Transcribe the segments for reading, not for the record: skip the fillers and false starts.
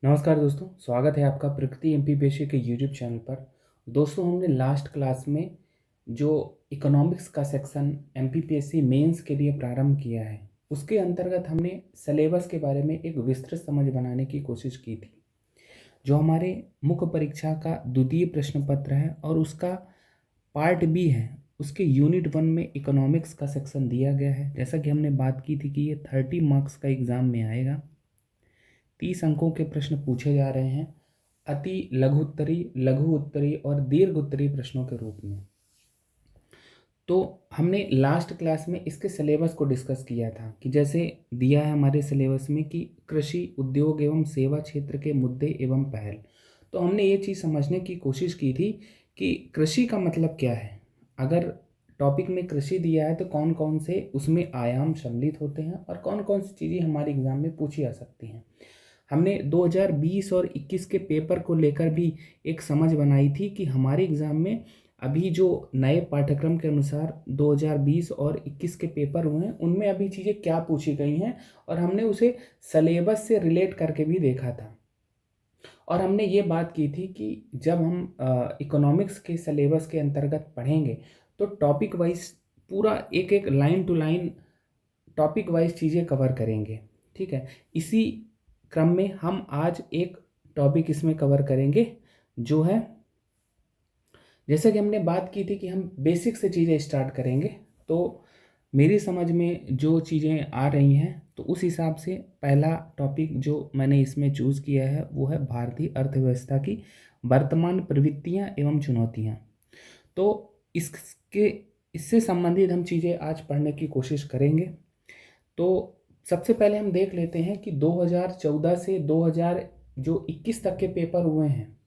नमस्कार दोस्तों, स्वागत है आपका प्रकृति एमपीपीएससी के यूट्यूब चैनल पर। दोस्तों, हमने लास्ट क्लास में जो इकोनॉमिक्स का सेक्शन एमपीपीएससी मेंस के लिए प्रारंभ किया है, उसके अंतर्गत हमने सिलेबस के बारे में एक विस्तृत समझ बनाने की कोशिश की थी, जो हमारे मुख्य परीक्षा का द्वितीय प्रश्न पत्र है और उसका पार्ट बी है। उसके यूनिट 1 में इकोनॉमिक्स का सेक्शन दिया गया है। जैसा कि हमने बात की थी कि ये 30 मार्क्स का एग्ज़ाम में आएगा। 30 अंकों के प्रश्न पूछे जा रहे हैं, अति लघु उत्तरी, लघु उत्तरी और दीर्घ उत्तरी प्रश्नों के रूप में। तो हमने लास्ट क्लास में इसके सिलेबस को डिस्कस किया था कि जैसे दिया है हमारे सिलेबस में कि कृषि, उद्योग एवं सेवा क्षेत्र के मुद्दे एवं पहल। तो हमने ये चीज़ समझने की कोशिश की थी कि कृषि का मतलब क्या है। अगर टॉपिक में कृषि दिया है तो कौन कौन से उसमें आयाम सम्मिलित होते हैं और कौन कौन सी चीज़ें हमारे एग्जाम में पूछी जा सकती हैं। हमने 2020 और 21 के पेपर को लेकर भी एक समझ बनाई थी कि हमारे एग्ज़ाम में अभी जो नए पाठ्यक्रम के अनुसार 2020 और 21 के पेपर हुए हैं, उनमें अभी चीज़ें क्या पूछी गई हैं, और हमने उसे सिलेबस से रिलेट करके भी देखा था। और हमने ये बात की थी कि जब हम इकोनॉमिक्स के सिलेबस के अंतर्गत पढ़ेंगे तो टॉपिक वाइज पूरा एक एक line to line topic wise चीज़ें कवर करेंगे। ठीक है, इसी क्रम में हम आज एक टॉपिक इसमें कवर करेंगे, जो है जैसे कि हमने बात की थी कि हम बेसिक से चीज़ें स्टार्ट करेंगे। तो मेरी समझ में जो चीज़ें आ रही हैं, तो उस हिसाब से पहला टॉपिक जो मैंने इसमें चूज़ किया है वो है भारतीय अर्थव्यवस्था की वर्तमान प्रवृत्तियां एवं चुनौतियां। तो इसके इससे संबंधित हम चीज़ें आज पढ़ने की कोशिश करेंगे। तो सबसे पहले हम देख लेते हैं कि 2014 से 2021 तक के पेपर हुए हैं,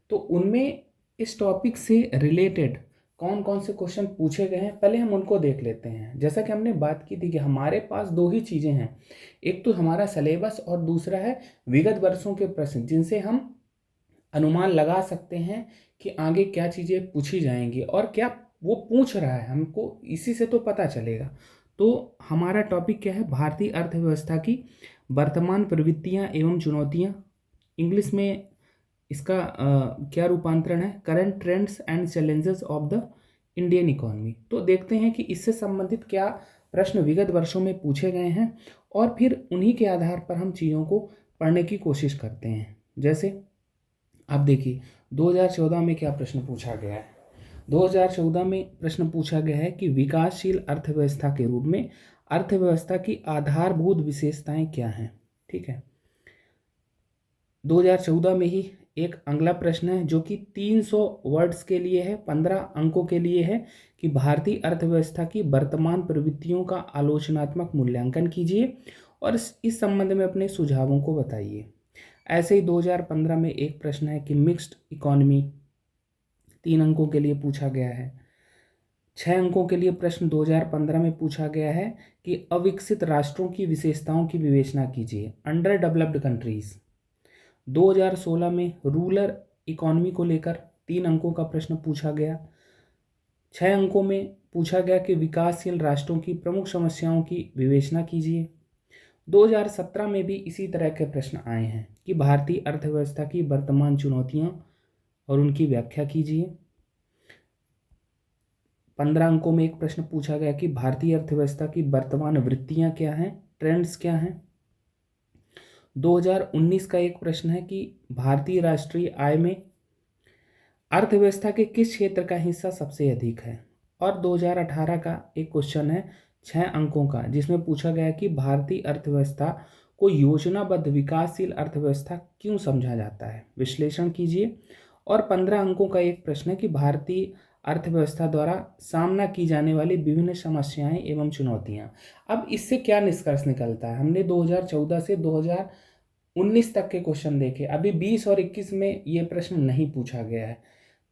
तो उनमें इस टॉपिक से रिलेटेड कौन कौन से क्वेश्चन पूछे गए हैं, पहले हम उनको देख लेते हैं। जैसा कि हमने बात की थी कि हमारे पास दो ही चीज़ें हैं, एक तो हमारा सिलेबस और दूसरा है विगत वर्षों के प्रश्न, जिनसे हम अनुमान लगा सकते हैं कि आगे क्या चीज़ें पूछी जाएंगी और क्या वो पूछ रहा है, हमको इसी से तो पता चलेगा। तो हमारा टॉपिक क्या है, भारतीय अर्थव्यवस्था की वर्तमान प्रवृत्तियां एवं चुनौतियां। इंग्लिश में इसका क्या रूपांतरण है, current trends and challenges of the Indian economy. तो देखते हैं कि इससे संबंधित क्या प्रश्न विगत वर्षों में पूछे गए हैं और फिर उन्हीं के आधार पर हम चीज़ों को पढ़ने की कोशिश करते हैं। जैसे आप देखिए 2014 में क्या प्रश्न पूछा गया है। 2014 में प्रश्न पूछा गया है कि विकासशील अर्थव्यवस्था के रूप में अर्थव्यवस्था की आधारभूत विशेषताएं क्या हैं। ठीक है, 2014 में ही एक अगला प्रश्न है जो कि 300 वर्ड्स के लिए है, 15 अंकों के लिए है, कि भारतीय अर्थव्यवस्था की वर्तमान प्रवृत्तियों का आलोचनात्मक मूल्यांकन कीजिए और इस संबंध में अपने सुझावों को बताइए। ऐसे ही 2015 में एक प्रश्न है कि मिक्स्ड इकोनॉमी, 3 अंकों के लिए पूछा गया है। 6 अंकों के लिए प्रश्न 2015 में पूछा गया है कि अविकसित राष्ट्रों की विशेषताओं की विवेचना कीजिए, अंडर डेवलप्ड कंट्रीज। 2016 में रूरल इकोनॉमी को लेकर 3 अंकों का प्रश्न पूछा गया। 6 अंकों में पूछा गया कि विकासशील राष्ट्रों की प्रमुख समस्याओं की विवेचना कीजिए। 2017 में भी इसी तरह के प्रश्न आए हैं कि भारतीय अर्थव्यवस्था की वर्तमान चुनौतियां और उनकी व्याख्या कीजिए। 15 अंकों में एक प्रश्न पूछा गया कि भारतीय अर्थव्यवस्था की वर्तमान वृत्तियां क्या हैं, ट्रेंड्स क्या हैं। 2019 का एक प्रश्न है कि भारतीय राष्ट्रीय आय में अर्थव्यवस्था के किस क्षेत्र का हिस्सा सबसे अधिक है। और 2018 का एक क्वेश्चन है 6 अंकों का, जिसमें पूछा गया कि भारतीय अर्थव्यवस्था को योजनाबद्ध विकासशील अर्थव्यवस्था क्यों समझा जाता है, विश्लेषण कीजिए। और 15 अंकों का एक प्रश्न है कि भारतीय अर्थव्यवस्था द्वारा सामना की जाने वाली विभिन्न समस्याएं एवं चुनौतियां। अब इससे क्या निष्कर्ष निकलता है, हमने 2014 से 2019 तक के क्वेश्चन देखे, अभी 20 और 21 में ये प्रश्न नहीं पूछा गया है।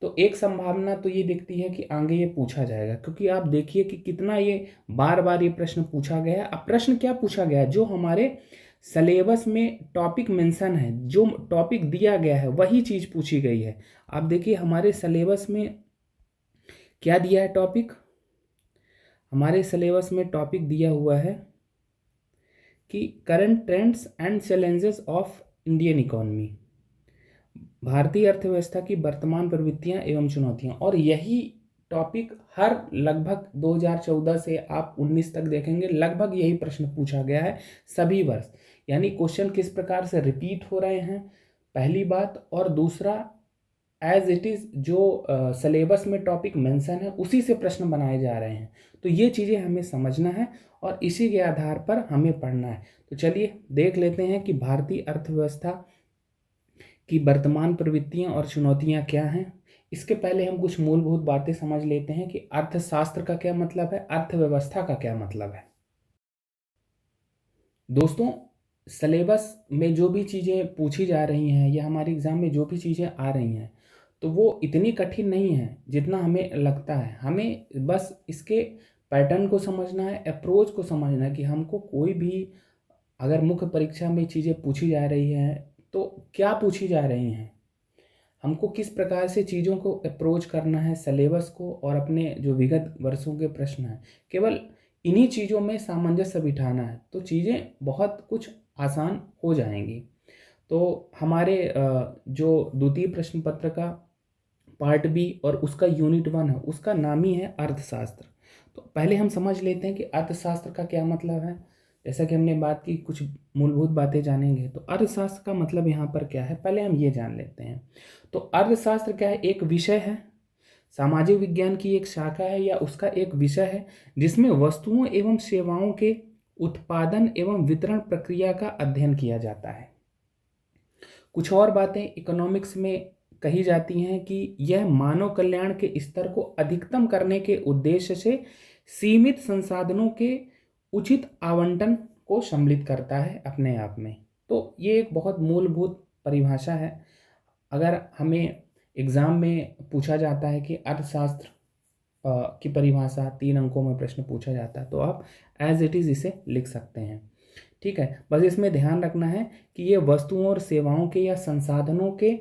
तो एक संभावना तो ये दिखती है कि आगे ये पूछा जाएगा, क्योंकि आप देखिए कि कितना ये बार बार ये प्रश्न पूछा गया है। अब प्रश्न क्या पूछा गया है, जो हमारे सिलेबस में टॉपिक मेंशन है, जो टॉपिक दिया गया है वही चीज़ पूछी गई है। आप देखिए हमारे सिलेबस में क्या दिया है टॉपिक, हमारे सिलेबस में टॉपिक दिया हुआ है कि current trends and challenges of Indian economy, भारतीय अर्थव्यवस्था की वर्तमान प्रवृत्तियां एवं चुनौतियां। और यही टॉपिक हर लगभग 2014 से आप 19 तक देखेंगे, लगभग यही प्रश्न पूछा गया है सभी वर्ष। यानी क्वेश्चन किस प्रकार से रिपीट हो रहे हैं, पहली बात, और दूसरा एज इट इज़ जो सिलेबस में टॉपिक मेंशन है उसी से प्रश्न बनाए जा रहे हैं। तो ये चीज़ें हमें समझना है और इसी के आधार पर हमें पढ़ना है। तो चलिए देख लेते हैं कि भारतीय अर्थव्यवस्था की वर्तमान प्रवृत्तियां और चुनौतियां क्या हैं। इसके पहले हम कुछ मूलभूत बातें समझ लेते हैं कि अर्थशास्त्र का क्या मतलब है, अर्थव्यवस्था का क्या मतलब है। दोस्तों, सिलेबस में जो भी चीज़ें पूछी जा रही हैं या हमारे एग्ज़ाम में जो भी चीज़ें आ रही हैं तो वो इतनी कठिन नहीं है जितना हमें लगता है। हमें बस इसके पैटर्न को समझना है, अप्रोच को समझना है कि हमको कोई भी अगर मुख्य परीक्षा में चीज़ें पूछी जा रही हैं तो क्या पूछी जा रही हैं, हमको किस प्रकार से चीज़ों को अप्रोच करना है, सिलेबस को और अपने जो विगत वर्षों के प्रश्न हैं, केवल इन्हीं चीज़ों में सामंजस्य बिठाना है तो चीज़ें बहुत कुछ आसान हो जाएंगी। तो हमारे जो द्वितीय प्रश्न पत्र का पार्ट बी और उसका यूनिट 1 है, उसका नाम ही है अर्थशास्त्र। तो पहले हम समझ लेते हैं कि अर्थशास्त्र का क्या मतलब है। जैसा कि हमने बात की, कुछ मूलभूत बातें जानेंगे। तो अर्थशास्त्र का मतलब यहाँ पर क्या है, पहले हम ये जान लेते हैं। तो अर्थशास्त्र क्या है, एक विषय है, सामाजिक विज्ञान की एक शाखा है या उसका एक विषय है जिसमें वस्तुओं एवं सेवाओं के उत्पादन एवं वितरण प्रक्रिया का अध्ययन किया जाता है। कुछ और बातें इकोनॉमिक्स में कही जाती हैं कि यह मानव कल्याण के स्तर को अधिकतम करने के उद्देश्य से सीमित संसाधनों के उचित आवंटन को सम्मिलित करता है अपने आप में। तो ये एक बहुत मूलभूत परिभाषा है। अगर हमें एग्ज़ाम में पूछा जाता है कि अर्थशास्त्र की परिभाषा 3 अंकों में प्रश्न पूछा जाता है तो आप एज इट इज़ इसे लिख सकते हैं। ठीक है, बस इसमें ध्यान रखना है कि ये वस्तुओं और सेवाओं के या संसाधनों के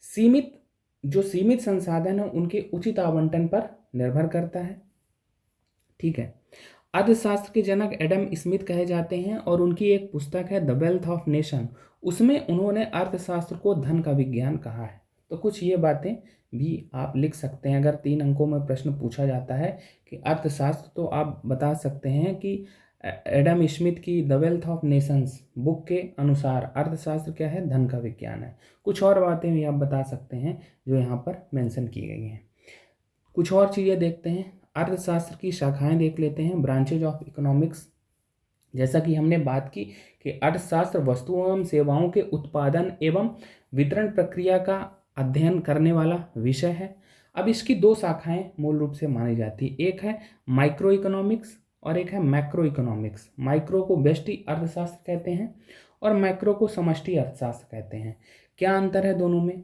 सीमित संसाधन है उनके उचित आवंटन पर निर्भर करता है। ठीक है, अर्थशास्त्र के जनक एडम स्मिथ कहे जाते हैं और उनकी एक पुस्तक है द वेल्थ ऑफ नेशन, उसमें उन्होंने अर्थशास्त्र को धन का विज्ञान कहा है। तो कुछ ये बातें भी आप लिख सकते हैं। अगर 3 अंकों में प्रश्न पूछा जाता है कि अर्थशास्त्र, तो आप बता सकते हैं कि एडम स्मिथ की the wealth of Nations book के अनुसार अर्थशास्त्र क्या है, धन का विज्ञान है। कुछ और बातें भी आप बता सकते हैं जो यहाँ पर मेंशन की गई हैं। कुछ और चीज़ें देखते हैं, अर्थशास्त्र की शाखाएं देख लेते हैं, ब्रांचेज ऑफ इकोनॉमिक्स। जैसा कि हमने बात की कि अर्थशास्त्र वस्तुओं एवं सेवाओं के उत्पादन एवं वितरण प्रक्रिया का अध्ययन करने वाला विषय है। अब इसकी 2 शाखाएं मूल रूप से मानी जाती है, एक है माइक्रो इकोनॉमिक्स और एक है मैक्रो इकोनॉमिक्स। माइक्रो को व्यष्टि अर्थशास्त्र कहते हैं और मैक्रो को समष्टि अर्थशास्त्र कहते हैं। क्या अंतर है दोनों में?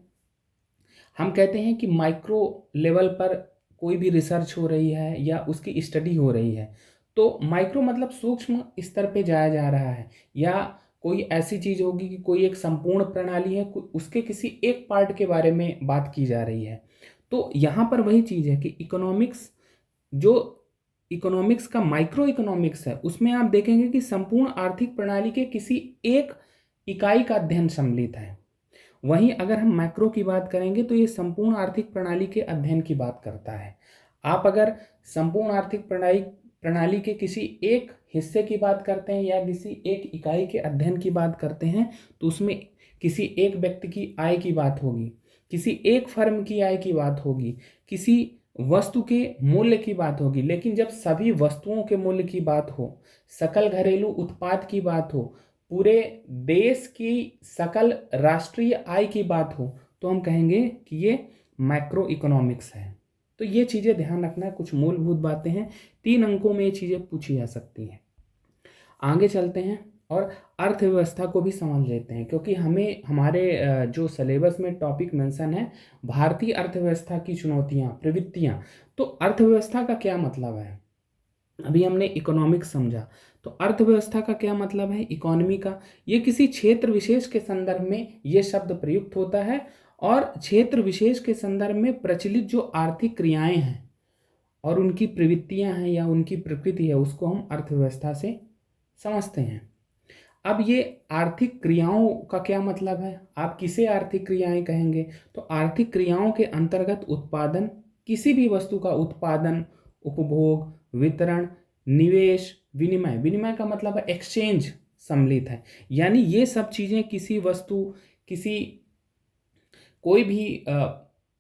हम कहते हैं कि माइक्रो लेवल पर कोई भी रिसर्च हो रही है या उसकी स्टडी हो रही है तो माइक्रो मतलब सूक्ष्म स्तर पे जाया जा रहा है, या कोई ऐसी चीज़ होगी कि कोई एक संपूर्ण प्रणाली है, उसके किसी एक पार्ट के बारे में बात की जा रही है। तो यहाँ पर वही चीज़ है कि इकोनॉमिक्स का माइक्रो इकोनॉमिक्स है, उसमें आप देखेंगे कि संपूर्ण आर्थिक प्रणाली के किसी एक इकाई का अध्ययन सम्मिलित है। वहीं अगर हम मैक्रो की बात करेंगे तो ये संपूर्ण आर्थिक प्रणाली के अध्ययन की बात करता है। आप अगर संपूर्ण आर्थिक प्रणाली के किसी एक हिस्से की बात करते हैं या किसी एक इकाई के अध्ययन की बात करते हैं तो उसमें किसी एक व्यक्ति की आय की बात होगी, किसी एक फर्म की आय की बात होगी, किसी वस्तु के मूल्य की बात होगी। लेकिन जब सभी वस्तुओं के मूल्य की बात हो, सकल घरेलू उत्पाद की बात हो, पूरे देश की सकल राष्ट्रीय आय की बात हो, तो हम कहेंगे कि ये मैक्रो इकोनॉमिक्स है। तो ये चीज़ें ध्यान रखना है, कुछ मूलभूत बातें हैं, 3 अंकों में ये चीज़ें पूछी जा सकती हैं। आगे चलते हैं और अर्थव्यवस्था को भी समझ लेते हैं, क्योंकि हमें हमारे जो सिलेबस में टॉपिक मेंशन है भारतीय अर्थव्यवस्था की चुनौतियाँ, प्रवृत्तियाँ। तो अर्थव्यवस्था का क्या मतलब है? अभी हमने इकोनॉमिक्स समझा, तो अर्थव्यवस्था का क्या मतलब है, इकोनॉमी का? ये किसी क्षेत्र विशेष के संदर्भ में ये शब्द प्रयुक्त होता है और क्षेत्र विशेष के संदर्भ में प्रचलित जो आर्थिक क्रियाएं हैं और उनकी प्रवृत्तियां हैं या उनकी प्रकृति है उसको हम अर्थव्यवस्था से समझते हैं। अब ये आर्थिक क्रियाओं का क्या मतलब है, आप किसे आर्थिक क्रियाएं कहेंगे? तो आर्थिक क्रियाओं के अंतर्गत उत्पादन, किसी भी वस्तु का उत्पादन, उपभोग, वितरण, निवेश, विनिमय, विनिमय का मतलब है एक्सचेंज सम्मिलित है। यानी ये सब चीजें किसी वस्तु, किसी कोई भी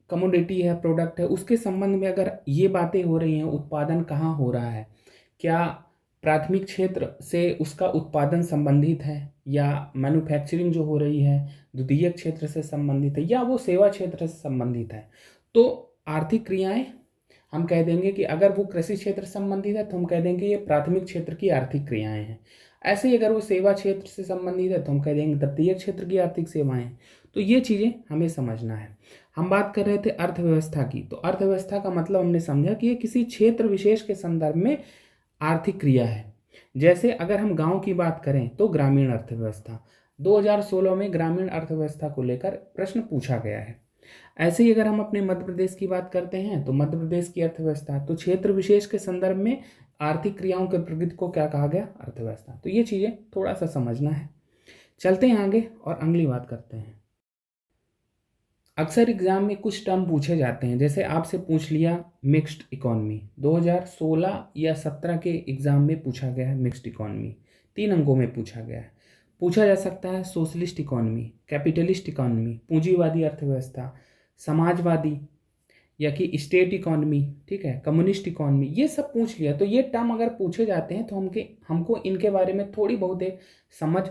कमोडिटी है, प्रोडक्ट है, उसके संबंध में अगर ये बातें हो रही हैं, उत्पादन कहाँ हो रहा है, क्या प्राथमिक क्षेत्र से उसका उत्पादन संबंधित है, या मैन्युफैक्चरिंग जो हो रही है द्वितीयक क्षेत्र से संबंधित है, या वो सेवा क्षेत्र से संबंधित है, तो आर्थिक क्रियाएं हम कह देंगे कि अगर वो कृषि क्षेत्र से संबंधित है तो हम कह देंगे ये प्राथमिक क्षेत्र की आर्थिक क्रियाएं हैं। ऐसे ही अगर वो सेवा क्षेत्र से संबंधित है तो हम कह देंगे तृतीय क्षेत्र की आर्थिक सेवाएं हैं। तो ये चीज़ें हमें समझना है। हम बात कर रहे थे अर्थव्यवस्था की, तो अर्थव्यवस्था का मतलब हमने समझा कि ये किसी क्षेत्र विशेष के संदर्भ में आर्थिक क्रिया है। जैसे अगर हम गांव की बात करें तो ग्रामीण अर्थव्यवस्था, 2016 में ग्रामीण अर्थव्यवस्था को लेकर प्रश्न पूछा गया है। ऐसे ही अगर हम अपने मध्य प्रदेश की बात करते हैं तो मध्य प्रदेश की अर्थव्यवस्था, तो क्षेत्र विशेष के संदर्भ में आर्थिक क्रियाओं के प्रकृति को क्या कहा गया, अर्थव्यवस्था। तो ये चीज़ें थोड़ा सा समझना है। चलते हैं आगे और अगली बात करते हैं। अक्सर एग्जाम में कुछ टर्म पूछे जाते हैं, जैसे आपसे पूछ लिया मिक्स्ड इकोनॉमी, 2016 या 17 के एग्जाम में पूछा गया है मिक्स्ड इकोनॉमी, 3 अंकों में पूछा गया है। पूछा जा सकता है सोशलिस्ट इकोनॉमी, कैपिटलिस्ट इकोनॉमी, पूंजीवादी अर्थव्यवस्था, समाजवादी, या कि स्टेट इकोनॉमी, ठीक है, कम्युनिस्ट इकोनॉमी, ये सब पूछ लिया। तो ये टर्म अगर पूछे जाते हैं तो हमको इनके बारे में थोड़ी बहुत एक समझ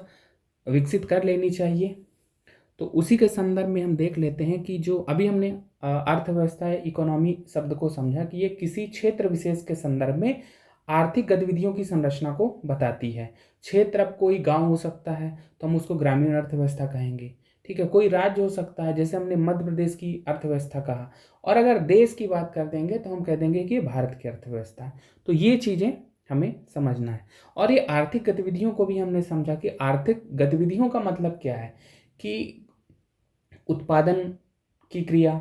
विकसित कर लेनी चाहिए। तो उसी के संदर्भ में हम देख लेते हैं कि जो अभी हमने अर्थव्यवस्था या इकोनॉमी शब्द को समझा कि ये किसी क्षेत्र विशेष के संदर्भ में आर्थिक गतिविधियों की संरचना को बताती है। क्षेत्र अब कोई गांव हो सकता है तो हम उसको ग्रामीण अर्थव्यवस्था कहेंगे, ठीक है, कोई राज्य हो सकता है जैसे हमने मध्य प्रदेश की अर्थव्यवस्था कहा, और अगर देश की बात कर देंगे तो हम कह देंगे कि भारत की अर्थव्यवस्था है। तो ये चीज़ें हमें समझना है। और ये आर्थिक गतिविधियों को भी हमने समझा कि आर्थिक गतिविधियों का मतलब क्या है, कि उत्पादन की क्रिया,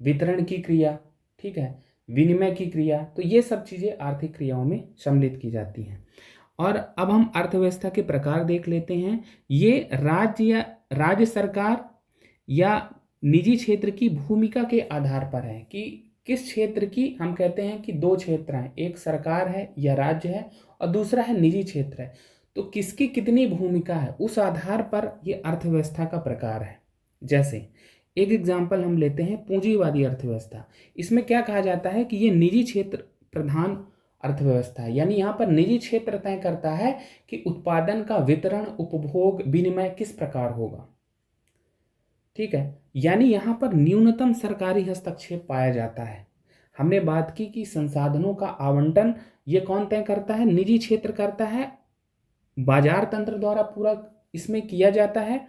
वितरण की क्रिया, ठीक है, विनिमय की क्रिया, तो ये सब चीज़ें आर्थिक क्रियाओं में सम्मिलित की जाती हैं। और अब हम अर्थव्यवस्था के प्रकार देख लेते हैं। ये राज्य सरकार या निजी क्षेत्र की भूमिका के आधार पर है कि किस क्षेत्र की, हम कहते हैं कि 2 क्षेत्र हैं, एक सरकार है या राज्य है और दूसरा है निजी क्षेत्र है, तो किसकी कितनी भूमिका है उस आधार पर ये अर्थव्यवस्था का प्रकार है। जैसे एक एग्जाम्पल हम लेते हैं पूंजीवादी अर्थव्यवस्था। इसमें क्या कहा जाता है कि ये निजी क्षेत्र प्रधान अर्थव्यवस्था है, यानी यहाँ पर निजी क्षेत्र तय करता है कि उत्पादन का वितरण, उपभोग, विनिमय किस प्रकार होगा, ठीक है, यानी यहाँ पर न्यूनतम सरकारी हस्तक्षेप पाया जाता है। हमने बात की कि संसाधनों का आवंटन ये कौन तय करता है, निजी क्षेत्र करता है, बाजार तंत्र द्वारा पूरा इसमें किया जाता है,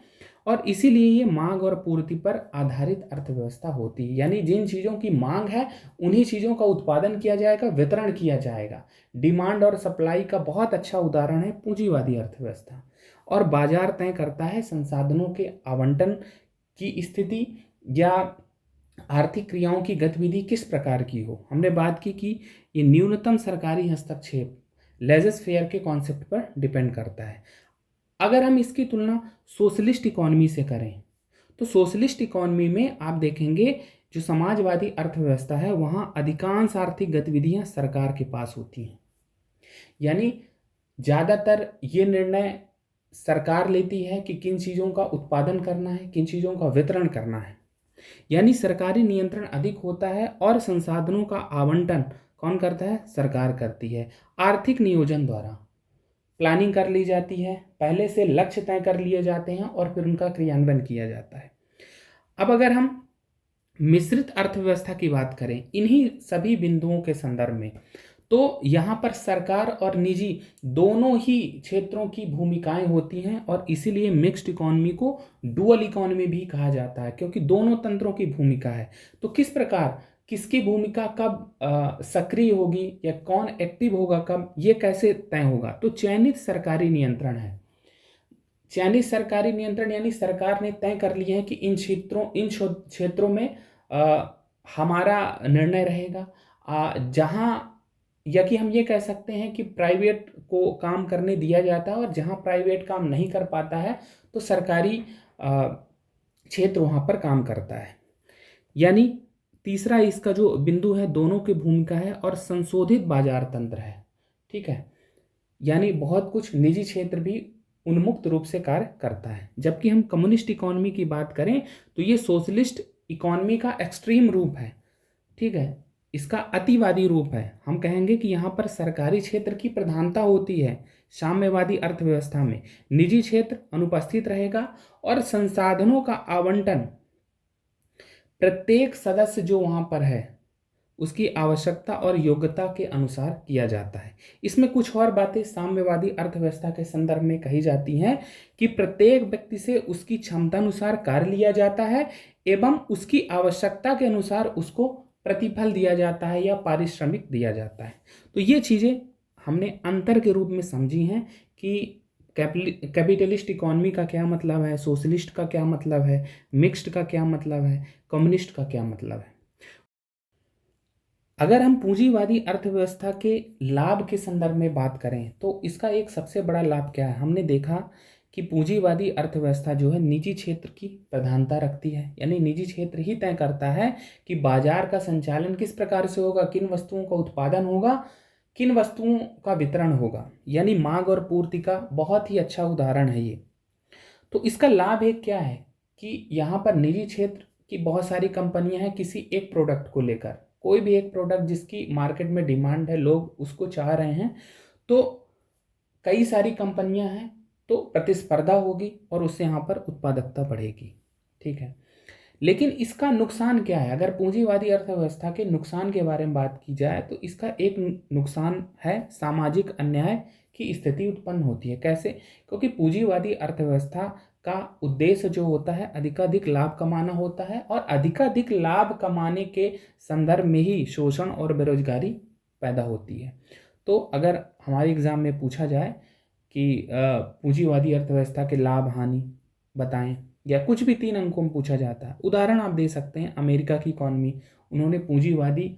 और इसीलिए ये मांग और पूर्ति पर आधारित अर्थव्यवस्था होती है। यानी जिन चीज़ों की मांग है उन्हीं चीज़ों का उत्पादन किया जाएगा, वितरण किया जाएगा। डिमांड और सप्लाई का बहुत अच्छा उदाहरण है पूंजीवादी अर्थव्यवस्था। और बाजार तय करता है संसाधनों के आवंटन की स्थिति या आर्थिक क्रियाओं की गतिविधि किस प्रकार की हो। हमने बात की कि ये न्यूनतम सरकारी हस्तक्षेप लेजस फेयर के कॉन्सेप्ट पर डिपेंड करता है। अगर हम इसकी तुलना सोशलिस्ट इकोनॉमी से करें तो सोशलिस्ट इकोनॉमी में आप देखेंगे जो समाजवादी अर्थव्यवस्था है वहाँ अधिकांश आर्थिक गतिविधियाँ सरकार के पास होती हैं, यानी ज़्यादातर ये निर्णय सरकार लेती है कि किन चीज़ों का उत्पादन करना है, किन चीज़ों का वितरण करना है, यानी सरकारी नियंत्रण अधिक होता है। और संसाधनों का आवंटन कौन करता है, सरकार करती है। आर्थिक नियोजन द्वारा प्लानिंग कर ली जाती है, पहले से लक्ष्य तय कर लिए जाते हैं और फिर उनका क्रियान्वयन किया जाता है। अब अगर हम मिश्रित अर्थव्यवस्था की बात करें इन्हीं सभी बिंदुओं के संदर्भ में, तो यहाँ पर सरकार और निजी दोनों ही क्षेत्रों की भूमिकाएं होती हैं, और इसीलिए मिक्स्ड इकोनॉमी को डुअल इकोनॉमी भी कहा जाता है, क्योंकि दोनों तंत्रों की भूमिका है। तो किस प्रकार किसकी भूमिका कब सक्रिय होगी या कौन एक्टिव होगा कब, ये कैसे तय होगा, तो चयनित सरकारी नियंत्रण है। चयनित सरकारी नियंत्रण यानी सरकार ने तय कर लिया है कि इन क्षेत्रों में हमारा निर्णय रहेगा। जहाँ या कि हम ये कह सकते हैं कि प्राइवेट को काम करने दिया जाता है और जहाँ प्राइवेट काम नहीं कर पाता है तो सरकारी क्षेत्र वहाँ पर काम करता है। यानी तीसरा इसका जो बिंदु है, दोनों की भूमिका है और संशोधित बाजार तंत्र है। ठीक है, यानी बहुत कुछ निजी क्षेत्र भी उन्मुक्त रूप से कार्य करता है। जबकि हम कम्युनिस्ट इकोनॉमी की बात करें तो ये सोशलिस्ट इकोनॉमी का एक्सट्रीम रूप है। ठीक है, इसका अतिवादी रूप है। हम कहेंगे कि यहाँ पर सरकारी क्षेत्र की प्रधानता होती है। साम्यवादी अर्थव्यवस्था में निजी क्षेत्र अनुपस्थित रहेगा और संसाधनों का आवंटन प्रत्येक सदस्य जो वहाँ पर है उसकी आवश्यकता और योग्यता के अनुसार किया जाता है। इसमें कुछ और बातें साम्यवादी अर्थव्यवस्था के संदर्भ में कही जाती हैं कि प्रत्येक व्यक्ति से उसकी क्षमता अनुसार कार्य लिया जाता है एवं उसकी आवश्यकता के अनुसार उसको प्रतिफल दिया जाता है या पारिश्रमिक दिया जाता है। तो ये चीज़ें हमने अंतर के रूप में समझी हैं कि कैपिटलिस्ट इकोनॉमी का क्या मतलब है, सोशलिस्ट का क्या मतलब है, मिक्स्ड का क्या मतलब है, कम्युनिस्ट का क्या मतलब है। अगर हम पूंजीवादी अर्थव्यवस्था के लाभ के संदर्भ में बात करें तो इसका एक सबसे बड़ा लाभ क्या है। हमने देखा कि पूंजीवादी अर्थव्यवस्था जो है निजी क्षेत्र की प्रधानता रखती है, यानी निजी क्षेत्र ही तय करता है कि बाजार का संचालन किस प्रकार से होगा, किन वस्तुओं का उत्पादन होगा, किन वस्तुओं का वितरण होगा। यानी मांग और पूर्ति का बहुत ही अच्छा उदाहरण है ये। तो इसका लाभ एक क्या है कि यहाँ पर निजी क्षेत्र की बहुत सारी कंपनियां हैं किसी एक प्रोडक्ट को लेकर, कोई भी एक प्रोडक्ट जिसकी मार्केट में डिमांड है, लोग उसको चाह रहे हैं, तो कई सारी कंपनियां हैं तो प्रतिस्पर्धा होगी और उससे यहाँ पर उत्पादकता बढ़ेगी। ठीक है, लेकिन इसका नुकसान क्या है। अगर पूंजीवादी अर्थव्यवस्था के नुकसान के बारे में बात की जाए तो इसका एक नुकसान है सामाजिक अन्याय की स्थिति उत्पन्न होती है। कैसे? क्योंकि पूंजीवादी अर्थव्यवस्था का उद्देश्य जो होता है अधिकाधिक लाभ कमाना होता है और अधिकाधिक लाभ कमाने के संदर्भ में ही शोषण और बेरोजगारी पैदा होती है। तो अगर हमारे एग्जाम में पूछा जाए कि पूंजीवादी अर्थव्यवस्था के लाभ हानि बताएं या कुछ भी 3 अंकों में पूछा जाता है, उदाहरण आप दे सकते हैं अमेरिका की इकॉनमी, उन्होंने पूंजीवादी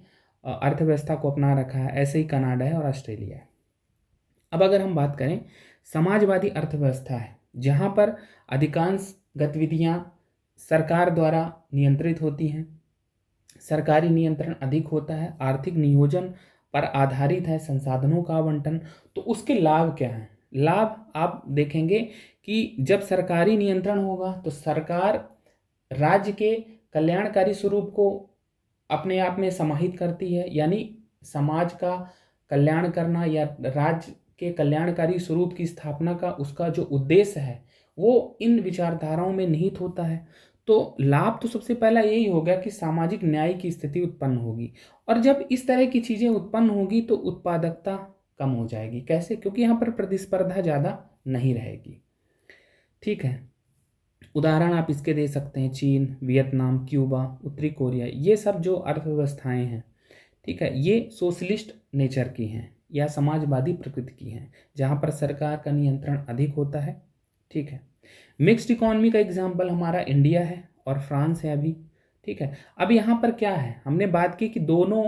अर्थव्यवस्था को अपना रखा है। ऐसे ही कनाडा है और ऑस्ट्रेलिया है। अब अगर हम बात करें समाजवादी अर्थव्यवस्था है जहाँ पर अधिकांश गतिविधियाँ सरकार द्वारा नियंत्रित होती हैं, सरकारी नियंत्रण अधिक होता है, आर्थिक नियोजन पर आधारित है, संसाधनों का आवंटन। तो उसके लाभ क्या हैं? लाभ आप देखेंगे कि जब सरकारी नियंत्रण होगा तो सरकार राज्य के कल्याणकारी स्वरूप को अपने आप में समाहित करती है, यानी समाज का कल्याण करना या राज्य के कल्याणकारी स्वरूप की स्थापना का उसका जो उद्देश्य है वो इन विचारधाराओं में निहित होता है। तो लाभ तो सबसे पहला यही हो गया कि सामाजिक न्याय की स्थिति उत्पन्न होगी और जब इस तरह की चीज़ें उत्पन्न होगी तो उत्पादकता कम हो जाएगी। कैसे? क्योंकि यहाँ पर प्रतिस्पर्धा ज़्यादा नहीं रहेगी। ठीक है, उदाहरण आप इसके दे सकते हैं चीन, वियतनाम, क्यूबा, उत्तरी कोरिया, ये सब जो अर्थव्यवस्थाएं हैं, ठीक है, ये सोशलिस्ट नेचर की हैं या समाजवादी प्रकृति की हैं जहाँ पर सरकार का नियंत्रण अधिक होता है। ठीक है, मिक्स्ड इकोनॉमी का एग्जाम्पल हमारा इंडिया है और फ्रांस है अभी। ठीक है, अब यहाँ पर क्या है, हमने बात की कि दोनों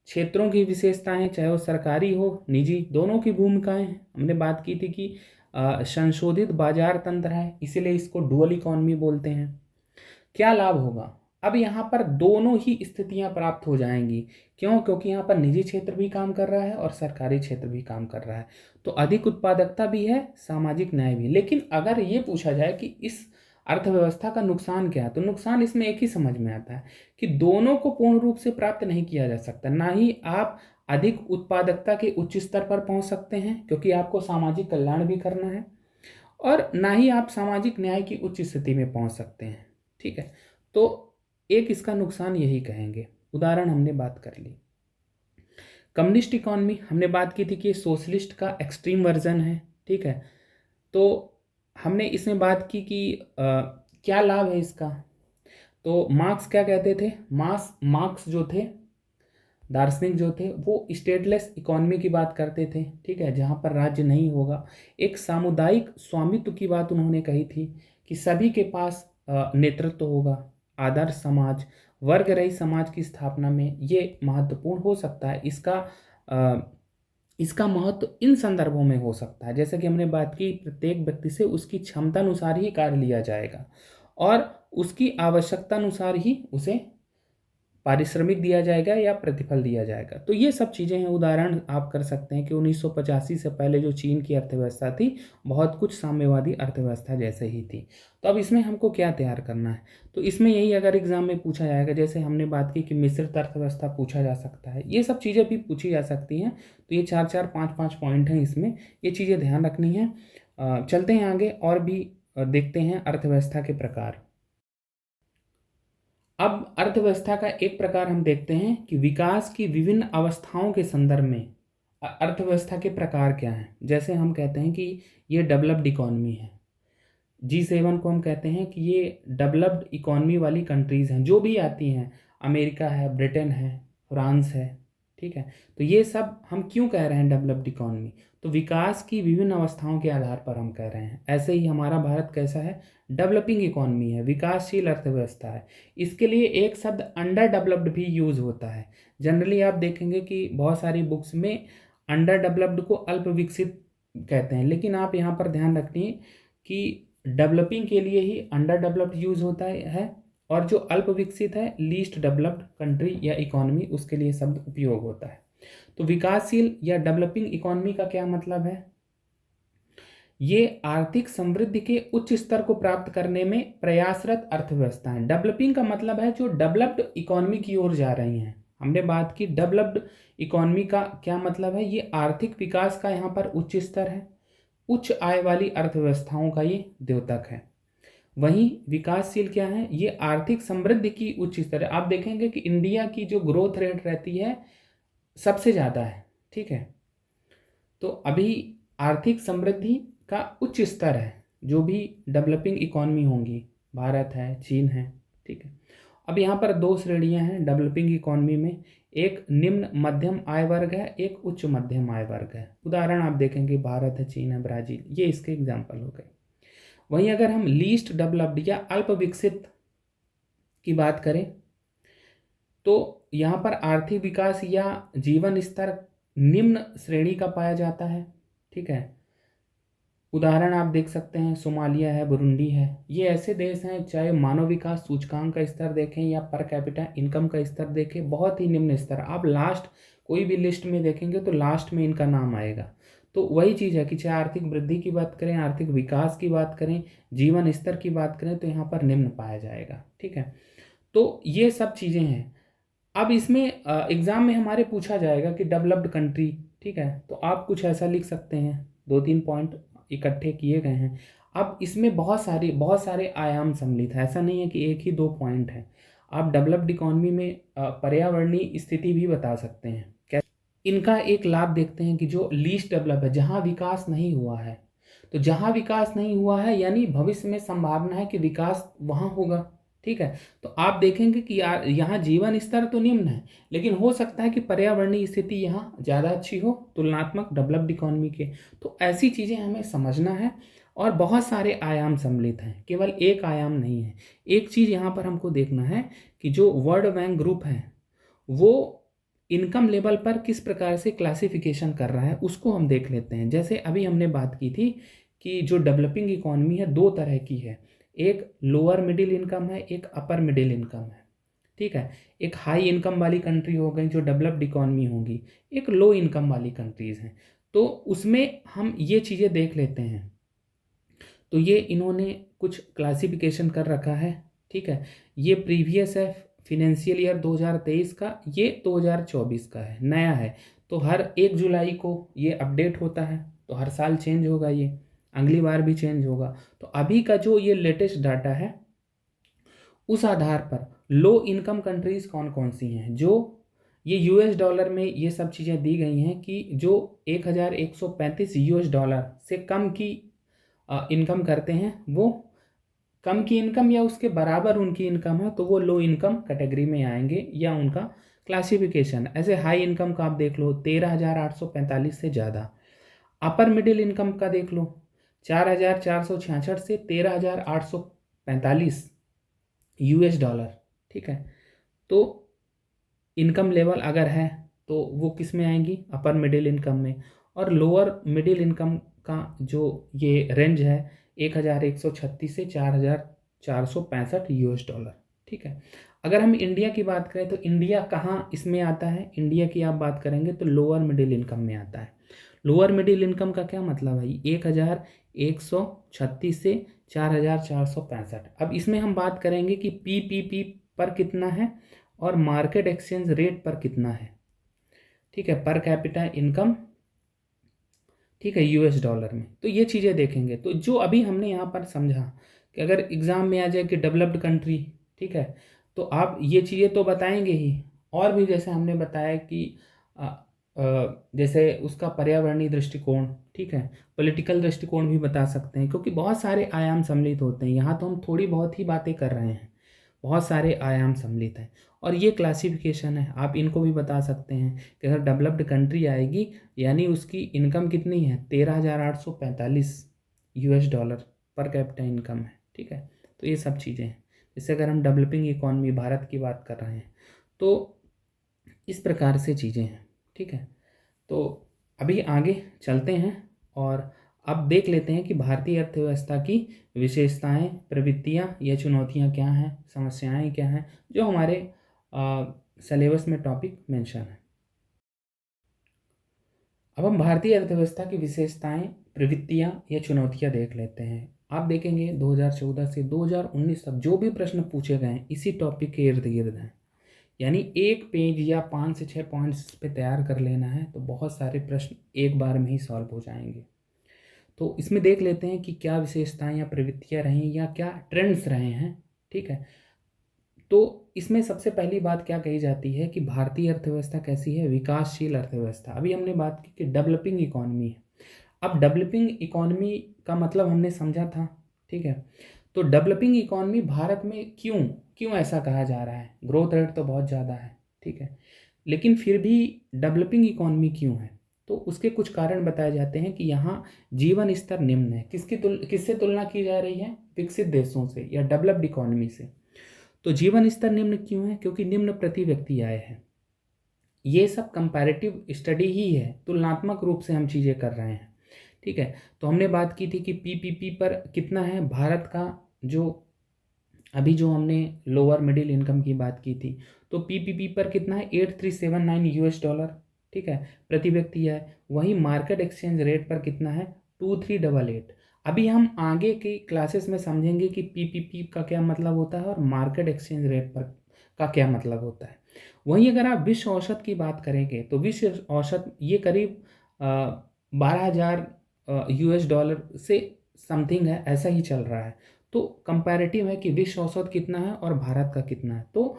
क्षेत्रों की विशेषताएं, चाहे वो सरकारी हो निजी, दोनों की भूमिकाएं हैं। हमने बात की थी कि संशोधित बाजार तंत्र है, इसीलिए इसको डुअल इकोनॉमी बोलते हैं। क्या लाभ होगा? अब यहाँ पर दोनों ही स्थितियां प्राप्त हो जाएंगी। क्यों? क्योंकि यहाँ पर निजी क्षेत्र भी काम कर रहा है और सरकारी क्षेत्र भी काम कर रहा है, तो अधिक उत्पादकता भी है, सामाजिक न्याय भी। लेकिन अगर ये पूछा जाए कि इस अर्थव्यवस्था का नुकसान क्या है, तो नुकसान इसमें एक ही समझ में आता है कि दोनों को पूर्ण रूप से प्राप्त नहीं किया जा सकता। ना ही आप अधिक उत्पादकता के उच्च स्तर पर पहुंच सकते हैं क्योंकि आपको सामाजिक कल्याण भी करना है, और ना ही आप सामाजिक न्याय की उच्च स्थिति में पहुंच सकते हैं। ठीक है, तो एक इसका नुकसान यही कहेंगे। उदाहरण हमने बात कर ली। कम्युनिस्ट इकोनॉमी हमने बात की थी कि सोशलिस्ट का एक्सट्रीम वर्जन है। ठीक है, तो हमने इसमें बात की कि क्या लाभ है इसका। तो मार्क्स क्या कहते थे? मार्क्स जो थे, दार्शनिक जो थे, वो स्टेटलेस इकोनॉमी की बात करते थे। ठीक है, जहाँ पर राज्य नहीं होगा। एक सामुदायिक स्वामित्व की बात उन्होंने कही थी कि सभी के पास नेतृत्व होगा। आदर्श समाज, वर्ग रहित समाज की स्थापना में ये महत्वपूर्ण हो सकता है। इसका इसका महत्व इन संदर्भों में हो सकता है, जैसे कि हमने बात की, प्रत्येक व्यक्ति से उसकी क्षमता अनुसार ही कार्य लिया जाएगा और उसकी आवश्यकता अनुसार ही उसे पारिश्रमिक दिया जाएगा या प्रतिफल दिया जाएगा। तो ये सब चीज़ें हैं। उदाहरण आप कर सकते हैं कि 1985 से पहले जो चीन की अर्थव्यवस्था थी, बहुत कुछ साम्यवादी अर्थव्यवस्था जैसे ही थी। तो अब इसमें हमको क्या तैयार करना है, तो इसमें यही अगर एग्जाम में पूछा जाएगा, जैसे हमने बात की कि मिश्रित अर्थव्यवस्था पूछा जा सकता है, ये सब चीज़ें भी पूछी जा सकती हैं। तो ये 4-4, 5-5 पॉइंट हैं, इसमें ये चीज़ें ध्यान रखनी है। चलते हैं आगे और भी देखते हैं अर्थव्यवस्था के प्रकार। अब अर्थव्यवस्था का एक प्रकार हम देखते हैं कि विकास की विभिन्न अवस्थाओं के संदर्भ में अर्थव्यवस्था के प्रकार क्या हैं। जैसे हम कहते हैं कि ये डेवलप्ड इकॉनमी है, G7 को हम कहते हैं कि ये डेवलप्ड इकॉनमी वाली कंट्रीज़ हैं, जो भी आती हैं, अमेरिका है, ब्रिटेन है, फ्रांस है, ठीक है। तो ये सब हम क्यों कह रहे हैं डेवलप्ड इकॉनमी, तो विकास की विभिन्न अवस्थाओं के आधार पर हम कह रहे हैं। ऐसे ही हमारा भारत कैसा है, डेवलपिंग इकॉनमी है, विकासशील अर्थव्यवस्था है। इसके लिए एक शब्द अंडर डेवलप्ड भी यूज़ होता है। जनरली आप देखेंगे कि बहुत सारी बुक्स में अंडर डेवलप्ड को अल्प विकसित कहते हैं, लेकिन आप यहाँ पर ध्यान रखिए कि डेवलपिंग के लिए ही अंडर डेवलप्ड यूज़ होता है और जो अल्प विकसित है, लीस्ट डेवलप्ड कंट्री या इकोनॉमी, उसके लिए शब्द उपयोग होता है। तो विकासशील या डेवलपिंग इकोनॉमी का क्या मतलब है, ये आर्थिक समृद्धि के उच्च स्तर को प्राप्त करने में प्रयासरत अर्थव्यवस्था है। डेवलपिंग का मतलब है जो डेवलप्ड इकोनॉमी की ओर जा रही हैं। हमने बात की डेवलप्ड इकोनॉमी का क्या मतलब है, ये आर्थिक विकास का यहाँ पर उच्च स्तर है, उच्च आय वाली अर्थव्यवस्थाओं का ये द्योतक है। वहीं विकासशील क्या है, ये आर्थिक समृद्धि की उच्च स्तर है। आप देखेंगे कि इंडिया की जो ग्रोथ रेट रहती है सबसे ज़्यादा है, ठीक है। तो अभी आर्थिक समृद्धि का उच्च स्तर है, जो भी डेवलपिंग इकॉनमी होंगी, भारत है, चीन है, ठीक है। अब यहाँ पर दो श्रेणियाँ हैं डेवलपिंग इकॉनमी में, एक निम्न मध्यम आय वर्ग है, एक उच्च मध्यम आय वर्ग है। उदाहरण आप देखेंगे भारत है, चीन है, ब्राज़ील, ये इसके एग्जाम्पल हो गए। वहीं अगर हम लीस्ट डेवलप्ड या अल्प विकसित की बात करें, तो यहाँ पर आर्थिक विकास या जीवन स्तर निम्न श्रेणी का पाया जाता है, ठीक है। उदाहरण आप देख सकते हैं, सोमालिया है, बुरुंडी है, ये ऐसे देश हैं, चाहे मानव विकास सूचकांक का स्तर देखें या पर कैपिटा इनकम का स्तर देखें, बहुत ही निम्न स्तर। आप लास्ट कोई भी लिस्ट में देखेंगे तो लास्ट में इनका नाम आएगा। तो वही चीज़ है कि चाहे आर्थिक वृद्धि की बात करें, आर्थिक विकास की बात करें, जीवन स्तर की बात करें, तो यहाँ पर निम्न पाया जाएगा, ठीक है। तो ये सब चीज़ें हैं। अब इसमें एग्ज़ाम में हमारे पूछा जाएगा कि डेवलप्ड कंट्री, ठीक है, तो आप कुछ ऐसा लिख सकते हैं, 2-3 पॉइंट इकट्ठे किए गए हैं। अब इसमें बहुत सारे आयाम सम्मिलित है, ऐसा नहीं है कि एक ही 2 पॉइंट है। आप डेवलप्ड इकॉनमी में पर्यावरणीय स्थिति भी बता सकते हैं। इनका एक लाभ देखते हैं कि जो लीस्ट डेवलप है, जहाँ विकास नहीं हुआ है, तो जहाँ विकास नहीं हुआ है यानी भविष्य में संभावना है कि विकास वहाँ होगा, ठीक है। तो आप देखेंगे कि यार यहाँ जीवन स्तर तो निम्न है, लेकिन हो सकता है कि पर्यावरणीय स्थिति यहाँ ज़्यादा अच्छी हो तुलनात्मक डेवलप्ड इकॉनमी के। तो ऐसी चीज़ें हमें समझना है और बहुत सारे आयाम सम्मिलित हैं, केवल एक आयाम नहीं है। एक चीज़ यहाँ पर हमको देखना है कि जो वर्ल्ड बैंक ग्रुप है वो इनकम लेवल पर किस प्रकार से क्लासिफिकेशन कर रहा है, उसको हम देख लेते हैं। जैसे अभी हमने बात की थी कि जो डेवलपिंग इकॉनमी है दो तरह की है, एक लोअर मिडिल इनकम है, एक अपर मिडिल इनकम है, ठीक है। एक हाई इनकम वाली कंट्री हो गई जो डेवलप्ड इकॉनमी होगी, एक लो इनकम वाली कंट्रीज़ हैं। तो उसमें हम ये चीज़ें देख लेते हैं। तो ये इन्होंने कुछ क्लासिफिकेशन कर रखा है, ठीक है। ये प्रीवियस है फिनेंशियल ईयर 2023 का, ये 2024 का है, नया है। तो हर 1 जुलाई को ये अपडेट होता है, तो हर साल चेंज होगा, ये अगली बार भी चेंज होगा। तो अभी का जो ये लेटेस्ट डाटा है, उस आधार पर लो इनकम कंट्रीज़ कौन कौन सी हैं, जो ये यूएस डॉलर में ये सब चीज़ें दी गई हैं कि जो 1135 यूएस डॉलर से कम की इनकम करते हैं, वो कम की इनकम या उसके बराबर उनकी इनकम है तो वो लो इनकम कैटेगरी में आएंगे, या उनका क्लासिफिकेशन ऐसे हाई इनकम का आप देख लो 13,845 से ज़्यादा, अपर मिडिल इनकम का देख लो 4,466 से 13,845 यूएस डॉलर, ठीक है। तो इनकम लेवल अगर है तो वो किस में आएंगी, अपर मिडिल इनकम में। और लोअर मिडिल इनकम का जो ये रेंज है 1136 से 4465 यूएस डॉलर। ठीक है, अगर हम इंडिया की बात करें तो इंडिया कहाँ इसमें आता है, इंडिया की आप बात करेंगे तो लोअर मिडिल इनकम में आता है। लोअर मिडिल इनकम का क्या मतलब है, 1136 से 4465। अब इसमें हम बात करेंगे कि पीपीपी पर कितना है और मार्केट एक्सचेंज रेट पर कितना है। ठीक है, पर कैपिटा इनकम, ठीक है, यूएस डॉलर में। तो ये चीज़ें देखेंगे। तो जो अभी हमने यहाँ पर समझा कि अगर एग्ज़ाम में आ जाए कि डेवलप्ड कंट्री, ठीक है, तो आप ये चीज़ें तो बताएंगे ही, और भी जैसे हमने बताया कि जैसे उसका पर्यावरणीय दृष्टिकोण, ठीक है, पॉलिटिकल दृष्टिकोण भी बता सकते हैं, क्योंकि बहुत सारे आयाम सम्मिलित होते हैं। यहाँ तो हम थोड़ी बहुत ही बातें कर रहे हैं, बहुत सारे आयाम सम्मिलित हैं। और ये क्लासिफिकेशन है, आप इनको भी बता सकते हैं कि अगर डेवलप्ड कंट्री आएगी यानी उसकी इनकम कितनी है, 13,845 US dollar per capita income है। ठीक है, तो ये सब चीज़ें हैं। जैसे अगर हम डेवलपिंग इकॉनमी भारत की बात कर रहे हैं तो इस प्रकार से चीज़ें हैं। ठीक है, तो अभी आगे चलते हैं और अब देख लेते हैं कि भारतीय अर्थव्यवस्था की विशेषताएं, प्रवृत्तियां या चुनौतियां क्या हैं, समस्याएं क्या हैं, जो हमारे सिलेबस में टॉपिक मेंशन है। अब हम भारतीय अर्थव्यवस्था की विशेषताएं, प्रवृत्तियां या चुनौतियां देख लेते हैं। आप देखेंगे 2014 से 2019 तक जो भी प्रश्न पूछे गए हैं इसी टॉपिक के इर्द गिर्द हैं। यानी एक पेज या 5 से 6 पॉइंट्स पे तैयार कर लेना है तो बहुत सारे प्रश्न एक बार में ही सॉल्व हो जाएंगे। तो इसमें देख लेते हैं कि क्या विशेषताएं या प्रवृत्तियां रहीं या क्या ट्रेंड्स रहे हैं। ठीक है, तो इसमें सबसे पहली बात क्या कही जाती है कि भारतीय अर्थव्यवस्था कैसी है, विकासशील अर्थव्यवस्था। अभी हमने बात की कि डेवलपिंग इकॉनमी है। अब डेवलपिंग इकॉनमी का मतलब हमने समझा था। ठीक है, तो डेवलपिंग इकॉनमी भारत में क्यों क्यों ऐसा कहा जा रहा है, ग्रोथ रेट तो बहुत ज़्यादा है। ठीक है, लेकिन फिर भी डेवलपिंग इकॉनमी क्यों है, तो उसके कुछ कारण बताए जाते हैं कि यहाँ जीवन स्तर निम्न है। किससे तुलना की जा रही है, विकसित देशों से या डेवलप्ड इकॉनमी से। तो जीवन स्तर निम्न क्यों है, क्योंकि निम्न प्रति व्यक्ति आय है। ये सब कंपैरेटिव स्टडी ही है, तुलनात्मक रूप से हम चीज़ें कर रहे हैं। ठीक है, तो हमने बात की थी कि पीपीपी पर कितना है भारत का, जो अभी जो हमने लोअर मिडिल इनकम की बात की थी, तो पीपीपी पर कितना है 8379 यूएस डॉलर। ठीक है, प्रति व्यक्ति है। वहीं मार्केट एक्सचेंज रेट पर कितना है, 2388। अभी हम आगे की क्लासेस में समझेंगे कि पीपीपी का क्या मतलब होता है और मार्केट एक्सचेंज रेट पर का क्या मतलब होता है। वहीं अगर आप विश्व औसत की बात करेंगे तो विश्व औसत ये करीब 12,000 यूएस डॉलर से समथिंग है, ऐसा ही चल रहा है। तो कंपैरेटिव है कि विश्व औसत कितना है और भारत का कितना है। तो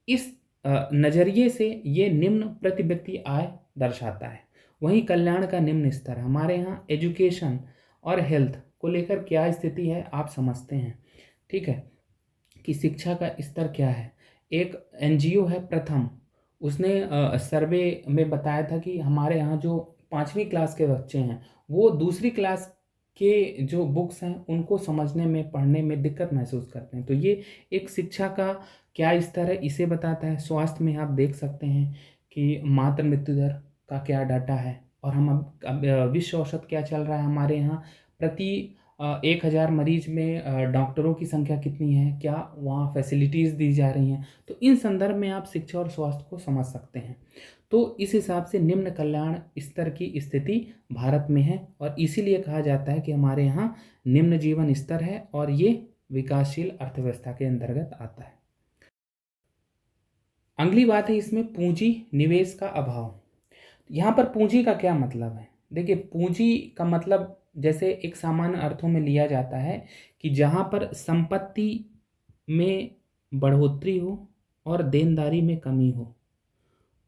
इस नज़रिए से ये निम्न प्रति व्यक्ति आय दर्शाता है। वहीं कल्याण का निम्न स्तर, हमारे यहाँ एजुकेशन और हेल्थ को लेकर क्या स्थिति है आप समझते हैं। ठीक है, कि शिक्षा का स्तर क्या है। एक एनजीओ है प्रथम, उसने सर्वे में बताया था कि हमारे यहाँ जो 5वीं क्लास के बच्चे हैं वो दूसरी क्लास के जो बुक्स हैं उनको समझने में, पढ़ने में दिक्कत महसूस करते हैं। तो ये एक शिक्षा का क्या स्तर है इसे बताता है। स्वास्थ्य में आप देख सकते हैं कि मातृ मृत्यु दर का क्या डाटा है। और हम अब विश्व औसत क्या चल रहा है हमारे यहाँ, प्रति 1,000 मरीज में डॉक्टरों की संख्या कितनी है, क्या वहाँ फैसिलिटीज़ दी जा रही हैं। तो इन संदर्भ में आप शिक्षा और स्वास्थ्य को समझ सकते हैं। तो इस हिसाब से निम्न कल्याण स्तर की स्थिति भारत में है और इसीलिए कहा जाता है कि हमारे यहाँ निम्न जीवन स्तर है और ये विकासशील अर्थव्यवस्था के अंतर्गत आता है। अगली बात है इसमें पूंजी निवेश का अभाव। यहाँ पर पूंजी का क्या मतलब है, देखिए पूंजी का मतलब जैसे एक सामान्य अर्थों में लिया जाता है कि जहाँ पर संपत्ति में बढ़ोतरी हो और देनदारी में कमी हो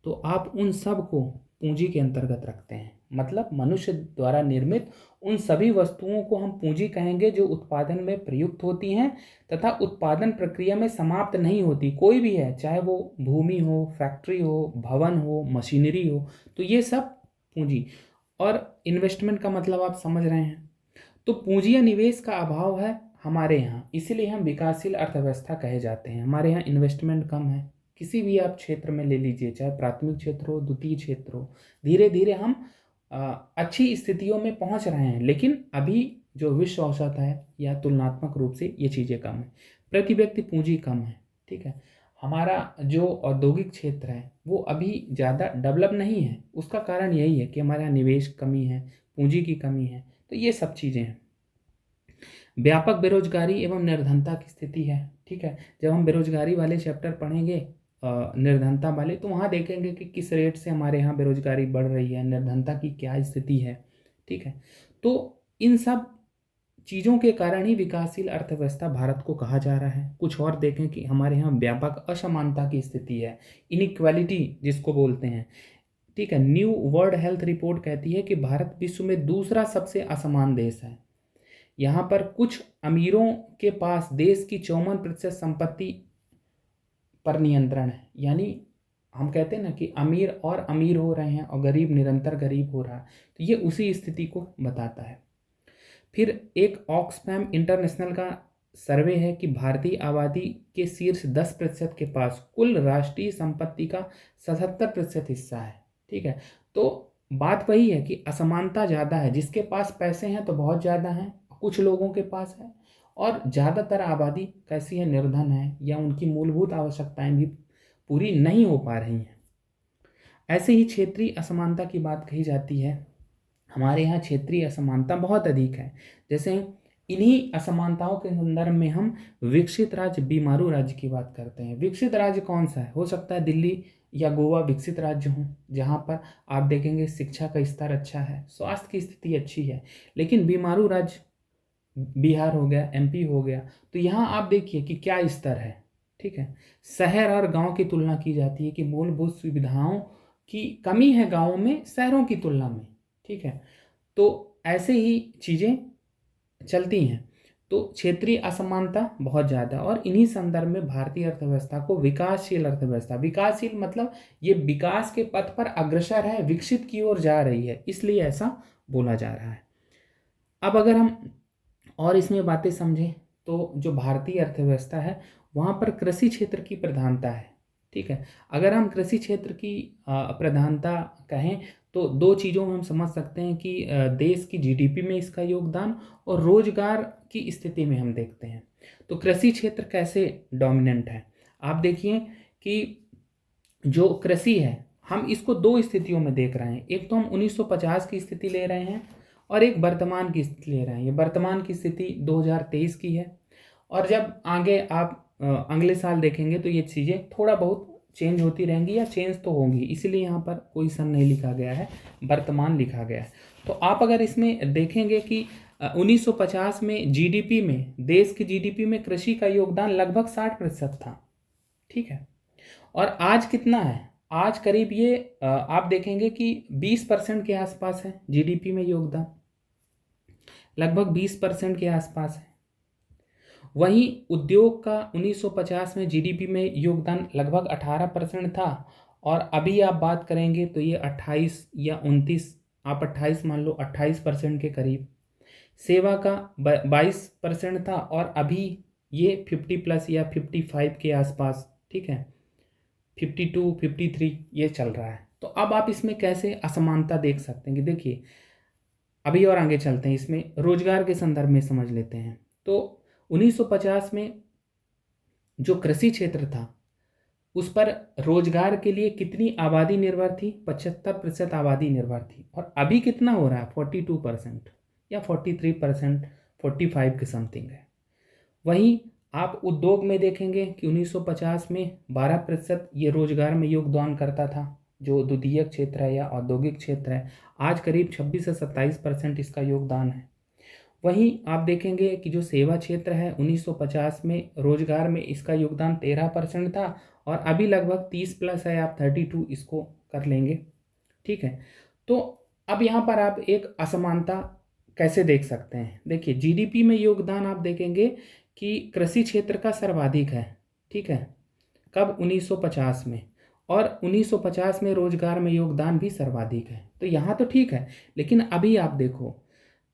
तो आप उन सब को पूंजी के अंतर्गत रखते हैं। मतलब मनुष्य द्वारा निर्मित उन सभी वस्तुओं को हम पूंजी कहेंगे जो उत्पादन में प्रयुक्त होती हैं तथा उत्पादन प्रक्रिया में समाप्त नहीं होती। कोई भी है, चाहे वो भूमि हो, फैक्ट्री हो, भवन हो, मशीनरी हो, तो ये सब पूंजी। और इन्वेस्टमेंट का मतलब आप समझ रहे हैं। तो पूंजी या निवेश का अभाव है हमारे यहाँ, इसीलिए हम विकासशील अर्थव्यवस्था कहे जाते हैं। हमारे यहाँ इन्वेस्टमेंट कम है, किसी भी आप क्षेत्र में ले लीजिए, चाहे प्राथमिक क्षेत्र हो, द्वितीय क्षेत्र हो, धीरे धीरे हम अच्छी स्थितियों में पहुंच रहे हैं। लेकिन अभी जो विश्व औसत है या तुलनात्मक रूप से ये चीज़ें कम है, प्रति व्यक्ति पूंजी कम है, ठीक है। हमारा जो औद्योगिक क्षेत्र है वो अभी ज़्यादा डेवलप नहीं है। उसका कारण यही है कि हमारे यहाँ निवेश कमी है, पूंजी की कमी है, तो ये सब चीज़ें हैं। व्यापक बेरोजगारी एवं निर्धनता की स्थिति है, ठीक है। जब हम बेरोजगारी वाले चैप्टर पढ़ेंगे, निर्धनता वाले, तो वहाँ देखेंगे कि किस रेट से हमारे यहाँ बेरोजगारी बढ़ रही है, निर्धनता की क्या स्थिति है, ठीक है। तो इन सब चीज़ों के कारण ही विकासशील अर्थव्यवस्था भारत को कहा जा रहा है। कुछ और देखें कि हमारे यहाँ व्यापक असमानता की स्थिति है, इनइक्वालिटी जिसको बोलते हैं, ठीक है। न्यू वर्ल्ड हेल्थ रिपोर्ट कहती है कि भारत विश्व में दूसरा सबसे असमान देश है। यहाँ पर कुछ अमीरों के पास देश की 54% संपत्ति पर नियंत्रण है। यानी हम कहते हैं ना कि अमीर और अमीर हो रहे हैं और गरीब निरंतर गरीब हो रहा है, तो ये उसी स्थिति को बताता है। फिर एक ऑक्सफैम इंटरनेशनल का सर्वे है कि भारतीय आबादी के शीर्ष 10% के पास कुल राष्ट्रीय संपत्ति का 77% हिस्सा है, ठीक है। तो बात वही है कि असमानता ज़्यादा है, जिसके पास पैसे हैं तो बहुत ज़्यादा हैं, कुछ लोगों के पास है, और ज़्यादातर आबादी कैसी है, निर्धन है, या उनकी मूलभूत आवश्यकताएं भी पूरी नहीं हो पा रही हैं। ऐसे ही क्षेत्रीय असमानता की बात कही जाती है। हमारे यहाँ क्षेत्रीय असमानता बहुत अधिक है। जैसे इन्हीं असमानताओं के संदर्भ में हम विकसित राज्य, बीमारू राज्य की बात करते हैं। विकसित राज्य कौन सा है? हो सकता है दिल्ली या गोवा विकसित राज्य हों, जहाँ पर आप देखेंगे शिक्षा का स्तर अच्छा है, स्वास्थ्य की स्थिति अच्छी है। लेकिन बीमारू राज्य बिहार हो गया, एमपी हो गया, तो यहाँ आप देखिए कि क्या स्तर है, ठीक है। शहर और गांव की तुलना की जाती है कि मूलभूत सुविधाओं की कमी है गांवों में शहरों की तुलना में, ठीक है। तो ऐसे ही चीज़ें चलती हैं। तो क्षेत्रीय असमानता बहुत ज़्यादा, और इन्हीं संदर्भ में भारतीय अर्थव्यवस्था को विकासशील अर्थव्यवस्था, विकासशील मतलब ये विकास के पथ पर अग्रसर है, विकसित की ओर जा रही है, इसलिए ऐसा बोला जा रहा है। अब अगर हम और इसमें बातें समझें तो जो भारतीय अर्थव्यवस्था है वहाँ पर कृषि क्षेत्र की प्रधानता है, ठीक है। अगर हम कृषि क्षेत्र की प्रधानता कहें तो दो चीज़ों में हम समझ सकते हैं कि देश की जीडीपी में इसका योगदान और रोजगार की स्थिति में हम देखते हैं। तो कृषि क्षेत्र कैसे डोमिनेंट है, आप देखिए कि जो कृषि है हम इसको दो स्थितियों में देख रहे हैं। एक तो हम 1950 की स्थिति ले रहे हैं और एक वर्तमान की स्थिति ले रहे हैं। ये वर्तमान की स्थिति 2023 की है, और जब आगे आप अगले साल देखेंगे तो ये चीज़ें थोड़ा बहुत चेंज होती रहेंगी, या चेंज तो होंगी, इसीलिए यहाँ पर कोई सन नहीं लिखा गया है, वर्तमान लिखा गया है। तो आप अगर इसमें देखेंगे कि 1950 में जीडीपी में, देश की जीडीपी में कृषि का योगदान लगभग 60% था, ठीक है। और आज कितना है? आज करीब ये आप देखेंगे कि 20% के आसपास है जीडीपी में योगदान, लगभग 20% के आसपास है। वहीं उद्योग का 1950 में जीडीपी में योगदान लगभग 18% था, और अभी आप बात करेंगे तो ये 28 या 29, आप 28 मान लो, 28% के करीब। सेवा का 22% था, और अभी ये 50+ या 55 के आसपास, ठीक है, 52, 53 ये चल रहा है। तो अब आप इसमें कैसे असमानता देख सकते हैं कि देखिए, अभी और आगे चलते हैं, इसमें रोजगार के संदर्भ में समझ लेते हैं। तो 1950 में जो कृषि क्षेत्र था उस पर रोजगार के लिए कितनी आबादी निर्भर थी? 75% आबादी निर्भर थी। और अभी कितना हो रहा है? 42% या 43%, 45 के समथिंग है। वहीं आप उद्योग में देखेंगे कि 1950 में 12% ये रोजगार में योगदान करता था, जो द्वितीय क्षेत्र है या औद्योगिक क्षेत्र है। आज करीब 26 से 27% इसका योगदान है। वहीं आप देखेंगे कि जो सेवा क्षेत्र है 1950 में रोजगार में इसका योगदान 13% था, और अभी लगभग 30+ है, आप 32 इसको कर लेंगे, ठीक है। तो अब यहाँ पर आप एक असमानता कैसे देख सकते हैं? देखिए, जीडीपी में योगदान आप देखेंगे कि कृषि क्षेत्र का सर्वाधिक है, ठीक है। कब? 1950 में। और 1950 में रोजगार में योगदान भी सर्वाधिक है, तो यहाँ तो ठीक है। लेकिन अभी आप देखो,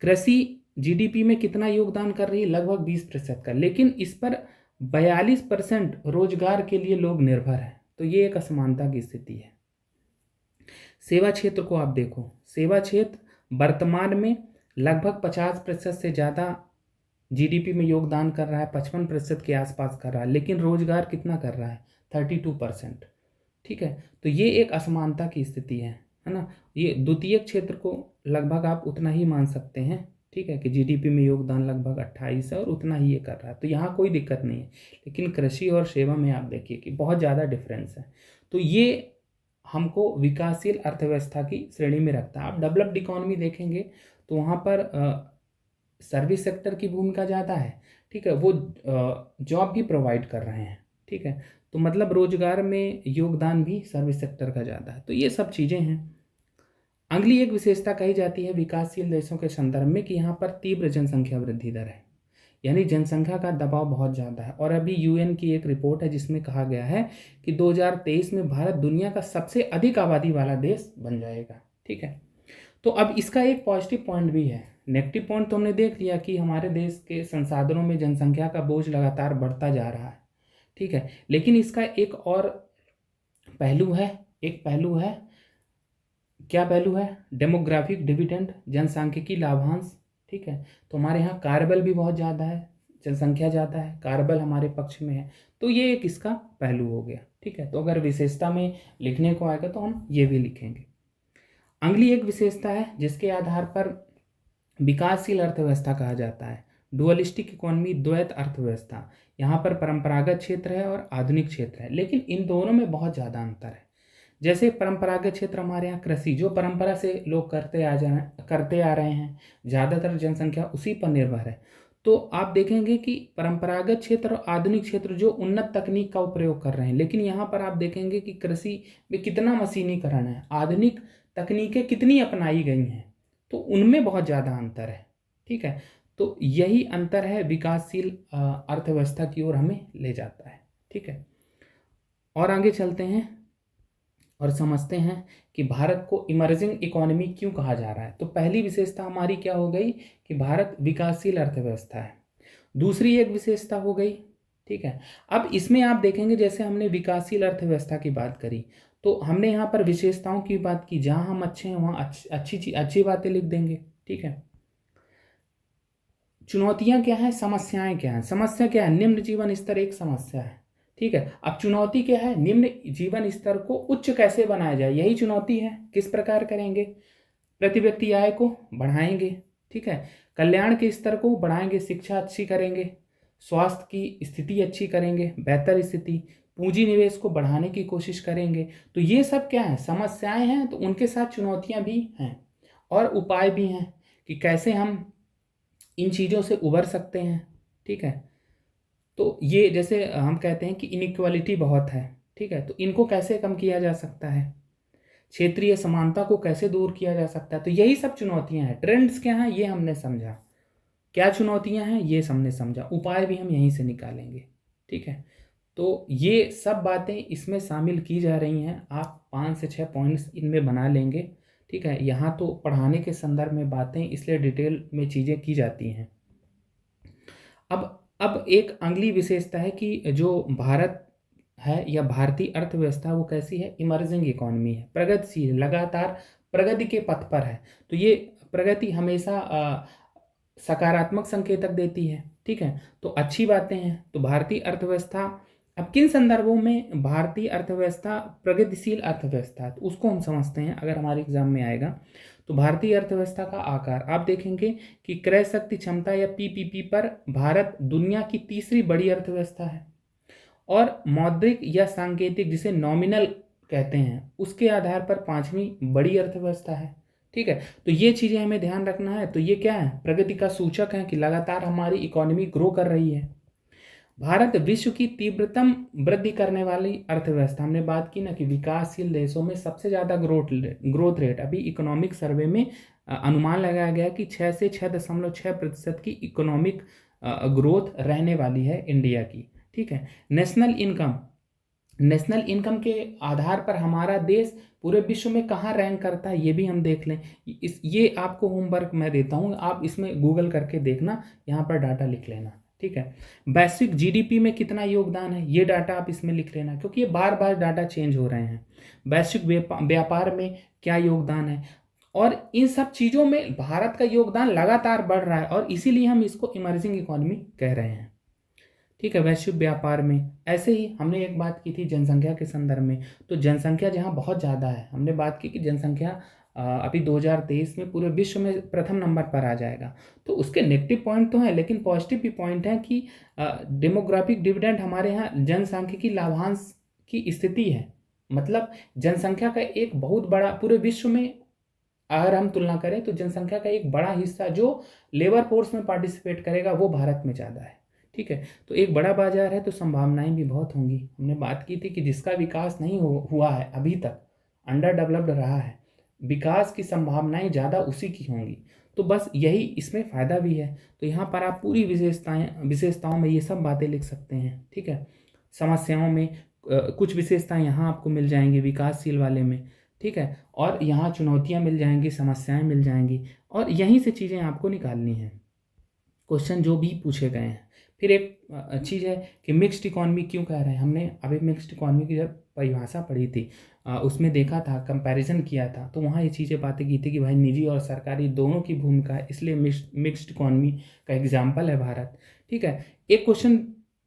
कृषि जीडीपी में कितना योगदान कर रही है? लगभग 20% का। लेकिन इस पर 42% रोजगार के लिए लोग निर्भर हैं। तो ये एक असमानता की स्थिति है। सेवा क्षेत्र को आप देखो, सेवा क्षेत्र वर्तमान में लगभग 50% से ज़्यादा जीडीपी में योगदान कर रहा है, 55% के आसपास कर रहा है, लेकिन रोजगार कितना कर रहा है, 32%। ठीक है, तो ये एक असमानता की स्थिति है ना। ये द्वितीयक क्षेत्र को लगभग आप उतना ही मान सकते हैं, ठीक है, कि जीडीपी में योगदान लगभग 28 है और उतना ही ये कर रहा है, तो यहाँ कोई दिक्कत नहीं है। लेकिन कृषि और सेवा में आप देखिए कि बहुत ज़्यादा डिफरेंस है, तो ये हमको विकासशील अर्थव्यवस्था की श्रेणी में रखता है। आप डेवलप्ड इकोनॉमी देखेंगे तो वहाँ पर सर्विस सेक्टर की भूमिका ज़्यादा है, ठीक है, वो जॉब भी प्रोवाइड कर रहे हैं, ठीक है, तो मतलब रोजगार में योगदान भी सर्विस सेक्टर का ज़्यादा है। तो ये सब चीज़ें हैं। अगली एक विशेषता कही जाती है विकासशील देशों के संदर्भ में कि यहाँ पर तीव्र जनसंख्या वृद्धि दर है, यानी जनसंख्या का दबाव बहुत ज़्यादा है। और अभी यूएन की एक रिपोर्ट है जिसमें कहा गया है कि 2023 में भारत दुनिया का सबसे अधिक आबादी वाला देश बन जाएगा, ठीक है। तो अब इसका एक पॉजिटिव पॉइंट भी है। नेगेटिव पॉइंट तो हमने देख लिया कि हमारे देश के संसाधनों में जनसंख्या का बोझ लगातार बढ़ता जा रहा है, ठीक है, लेकिन इसका एक और पहलू है, क्या पहलू है, डेमोग्राफिक डिविडेंड, जनसांख्यिकी लाभांश, ठीक है। तो हमारे यहाँ कार्यबल भी बहुत ज़्यादा है, जनसंख्या ज़्यादा है, कार्यबल हमारे पक्ष में है, तो ये एक इसका पहलू हो गया, ठीक है। तो अगर विशेषता में लिखने को आएगा तो हम ये भी लिखेंगे। अगली एक विशेषता है जिसके आधार पर विकासशील अर्थव्यवस्था कहा जाता है, डुअलिस्टिक इकोनॉमी, द्वैत अर्थव्यवस्था। यहाँ पर परंपरागत क्षेत्र है और आधुनिक क्षेत्र है, लेकिन इन दोनों में बहुत ज़्यादा अंतर है। जैसे परंपरागत क्षेत्र हमारे यहाँ कृषि, जो परंपरा से लोग करते आ रहे हैं, ज़्यादातर जनसंख्या उसी पर निर्भर है। तो आप देखेंगे कि परंपरागत क्षेत्र और आधुनिक क्षेत्र जो उन्नत तकनीक का उपयोग कर रहे हैं, लेकिन यहाँ पर आप देखेंगे कि कृषि में कितना मशीनीकरण है, आधुनिक तकनीकें कितनी अपनाई गई हैं, तो उनमें बहुत ज़्यादा अंतर है, ठीक है। तो यही अंतर है, विकासशील अर्थव्यवस्था की ओर हमें ले जाता है, ठीक है। और आगे चलते हैं और समझते हैं कि भारत को इमर्जिंग इकोनॉमी क्यों कहा जा रहा है। तो पहली विशेषता हमारी क्या हो गई कि भारत विकासशील अर्थव्यवस्था है। दूसरी एक विशेषता हो गई, ठीक है। अब इसमें आप देखेंगे जैसे हमने विकासशील अर्थव्यवस्था की बात करी, तो हमने यहाँ पर विशेषताओं की बात की, जहाँ हम अच्छे हैं वहाँ अच्छी बातें लिख देंगे, ठीक है। चुनौतियाँ क्या हैं, समस्याएं क्या हैं। समस्या क्या है, निम्न जीवन स्तर एक समस्या है, ठीक है। अब चुनौती क्या है, निम्न जीवन स्तर को उच्च कैसे बनाया जाए, यही चुनौती है। किस प्रकार करेंगे, प्रति व्यक्ति आय को बढ़ाएंगे, ठीक है, कल्याण के स्तर को बढ़ाएंगे, शिक्षा अच्छी करेंगे, स्वास्थ्य की स्थिति अच्छी करेंगे, बेहतर स्थिति, पूंजी निवेश को बढ़ाने की कोशिश करेंगे। तो ये सब क्या है, समस्याएं हैं, तो उनके साथ चुनौतियां भी हैं और उपाय भी हैं कि कैसे हम इन चीज़ों से उबर सकते हैं, ठीक है। तो ये जैसे हम कहते हैं कि इनइक्वालिटी बहुत है, ठीक है, तो इनको कैसे कम किया जा सकता है, क्षेत्रीय समानता को कैसे दूर किया जा सकता है। तो यही सब चुनौतियां हैं। ट्रेंड्स क्या हैं ये हमने समझा, क्या चुनौतियां हैं ये हमने समझा, उपाय भी हम यहीं से निकालेंगे, ठीक है। तो ये सब बातें इसमें शामिल की जा रही हैं। आप 5 से 6 पॉइंट्स इनमें बना लेंगे, ठीक है। यहाँ तो पढ़ाने के संदर्भ में बातें इसलिए डिटेल में चीज़ें की जाती हैं। अब एक अगली विशेषता है कि जो भारत है या भारतीय अर्थव्यवस्था वो कैसी है, इमर्जिंग इकोनॉमी है, प्रगतिशील, लगातार प्रगति के पथ पर है। तो ये प्रगति हमेशा सकारात्मक संकेतक देती है, ठीक है, तो अच्छी बातें हैं। तो भारतीय अर्थव्यवस्था, अब किन संदर्भों में भारतीय अर्थव्यवस्था प्रगतिशील अर्थव्यवस्था है, तो उसको हम समझते हैं अगर हमारे एग्जाम में आएगा। तो भारतीय अर्थव्यवस्था का आकार आप देखेंगे कि क्रय शक्ति क्षमता या पीपीपी पर भारत दुनिया की तीसरी बड़ी अर्थव्यवस्था है, और मौद्रिक या सांकेतिक जिसे नॉमिनल कहते हैं उसके आधार पर 5वीं बड़ी अर्थव्यवस्था है, ठीक है। तो ये चीज़ें हमें ध्यान रखना है। तो ये क्या है, प्रगति का सूचक है कि लगातार हमारी इकोनॉमी ग्रो कर रही है। भारत विश्व की तीव्रतम वृद्धि करने वाली अर्थव्यवस्था, हमने बात की ना कि विकासशील देशों में सबसे ज़्यादा ग्रोथ रेट अभी इकोनॉमिक सर्वे में अनुमान लगाया गया कि 6 से 6.6% की इकोनॉमिक ग्रोथ रहने वाली है इंडिया की, ठीक है। नेशनल इनकम के आधार पर हमारा देश पूरे विश्व में कहाँ रैंक करता है ये भी हम देख लें। ये आपको होमवर्क मैं देता हूँ, आप इसमें गूगल करके देखना, यहाँ पर डाटा लिख लेना, ठीक है। वैश्विक जीडीपी में कितना योगदान है, ये डाटा आप इसमें लिख लेना, क्योंकि ये बार बार डाटा चेंज हो रहे हैं। वैश्विक व्यापार में क्या योगदान है, और इन सब चीज़ों में भारत का योगदान लगातार बढ़ रहा है, और इसीलिए हम इसको इमर्जिंग इकोनॉमी कह रहे हैं। ठीक है। वैश्विक व्यापार में ऐसे ही हमने एक बात की थी जनसंख्या के संदर्भ में, तो जनसंख्या जहाँ बहुत ज़्यादा है, हमने बात की कि जनसंख्या अभी 2023 में पूरे विश्व में प्रथम नंबर पर आ जाएगा। तो उसके नेगेटिव पॉइंट तो हैं, लेकिन पॉजिटिव भी पॉइंट है कि डेमोग्राफिक डिविडेंड हमारे यहाँ जनसांख्यिकी लाभांश की स्थिति है। मतलब जनसंख्या का एक बहुत बड़ा, पूरे विश्व में अगर हम तुलना करें तो जनसंख्या का एक बड़ा हिस्सा जो लेबर फोर्स में पार्टिसिपेट करेगा वो भारत में ज़्यादा है। ठीक है। तो एक बड़ा बाजार है, तो संभावनाएं भी बहुत होंगी। हमने बात की थी कि जिसका विकास नहीं हुआ है अभी तक, अंडर डेवलप्ड रहा है, विकास की संभावनाएं ज़्यादा उसी की होंगी। तो बस यही इसमें फ़ायदा भी है। तो यहाँ पर आप पूरी विशेषताओं में ये सब बातें लिख सकते हैं। ठीक है। समस्याओं में कुछ विशेषताएं यहाँ आपको मिल जाएंगी विकासशील वाले में। ठीक है। और यहाँ चुनौतियाँ मिल जाएंगी, समस्याएं मिल जाएंगी, और यहीं से चीज़ें आपको निकालनी हैं, क्वेश्चन जो भी पूछे गए हैं। फिर एक चीज़ है कि मिक्स्ड इकॉनमी क्यों कह रहे हैं। हमने अभी मिक्स्ड इकॉनमी की जब परिभाषा पढ़ी थी, उसमें देखा था, कंपैरिजन किया था, तो वहाँ ये चीज़ें बातें की थी कि भाई निजी और सरकारी दोनों की भूमिका है, इसलिए मिक्स्ड इकॉनमी का एग्जाम्पल है भारत। ठीक है। एक क्वेश्चन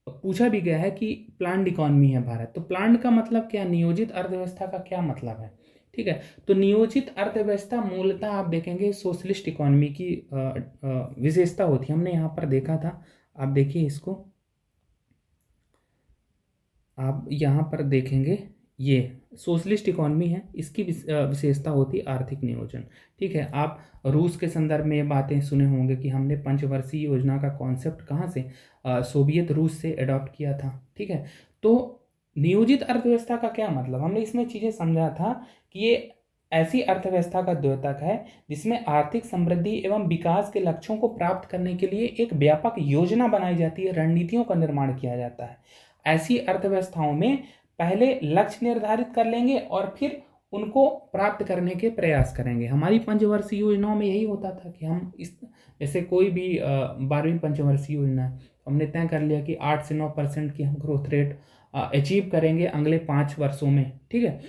पूछा भी गया है कि प्लान्ड इकॉनमी है भारत, तो प्लान्ड का मतलब क्या, नियोजित अर्थव्यवस्था का क्या मतलब है। ठीक है। तो नियोजित अर्थव्यवस्था मूलतः आप देखेंगे सोशलिस्ट इकोनॉमी की विशेषता होती है। हमने यहाँ पर देखा था, आप देखिए इसको, आप यहाँ पर देखेंगे ये सोशलिस्ट इकोनॉमी है, इसकी विशेषता होती है आर्थिक नियोजन। ठीक है। आप रूस के संदर्भ में ये बातें सुने होंगे कि हमने पंचवर्षीय योजना का कॉन्सेप्ट कहाँ से, सोवियत रूस से अडॉप्ट किया था। ठीक है। तो नियोजित अर्थव्यवस्था का क्या मतलब, हमने इसमें चीज़ें समझा था कि ये ऐसी अर्थव्यवस्था का द्योतक है जिसमें आर्थिक समृद्धि एवं विकास के लक्ष्यों को प्राप्त करने के लिए एक व्यापक योजना बनाई जाती है, रणनीतियों का निर्माण किया जाता है। ऐसी अर्थव्यवस्थाओं में पहले लक्ष्य निर्धारित कर लेंगे और फिर उनको प्राप्त करने के प्रयास करेंगे। हमारी पंचवर्षीय योजनाओं में यही होता था कि हम इस, जैसे कोई भी 12वीं पंचवर्षीय योजना है, हमने तय कर लिया कि 8 से 9% की हम ग्रोथ रेट अचीव करेंगे अगले 5 वर्षों में। ठीक है।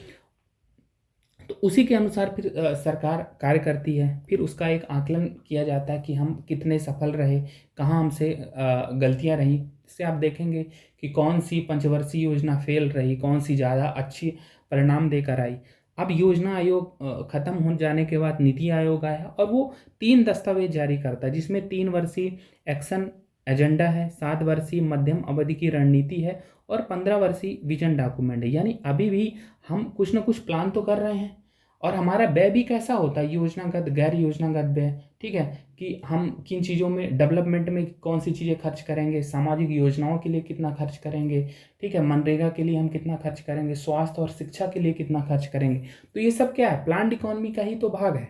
तो उसी के अनुसार फिर सरकार कार्य करती है, फिर उसका एक आकलन किया जाता है कि हम कितने सफल रहे, कहाँ हमसे गलतियाँ रहीं। इससे आप देखेंगे कि कौन सी पंचवर्षीय योजना फेल रही, कौन सी ज़्यादा अच्छी परिणाम देकर आई। अब योजना आयोग खत्म हो जाने के बाद नीति आयोग आया, और वो 3 दस्तावेज जारी करता है, जिसमें 3 वर्षीय एक्शन एजेंडा है, 7 वर्षीय मध्यम अवधि की रणनीति है, और 15 वर्षीय विजन डॉक्यूमेंट है। यानी अभी भी हम कुछ ना कुछ प्लान तो कर रहे हैं, और हमारा व्यय भी कैसा होता है, योजनागत गैर योजनागत व्यय। ठीक है। कि हम किन चीज़ों में, डेवलपमेंट में कौन सी चीज़ें खर्च करेंगे, सामाजिक योजनाओं के लिए कितना खर्च करेंगे, ठीक है, मनरेगा के लिए हम कितना खर्च करेंगे, स्वास्थ्य और शिक्षा के लिए कितना खर्च करेंगे। तो ये सब क्या है, प्लान्ड इकोनॉमी का ही तो भाग है।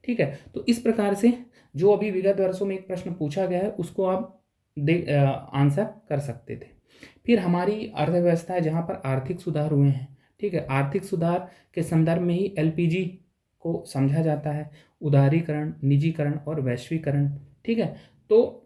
ठीक है। तो इस प्रकार से जो अभी विगत वर्षों में एक प्रश्न पूछा गया है उसको आप आंसर कर सकते थे। फिर हमारी अर्थव्यवस्था है जहाँ पर आर्थिक सुधार हुए हैं। ठीक है। आर्थिक सुधार के संदर्भ में ही एलपीजी को समझा जाता है, उदारीकरण, निजीकरण और वैश्वीकरण। ठीक है। तो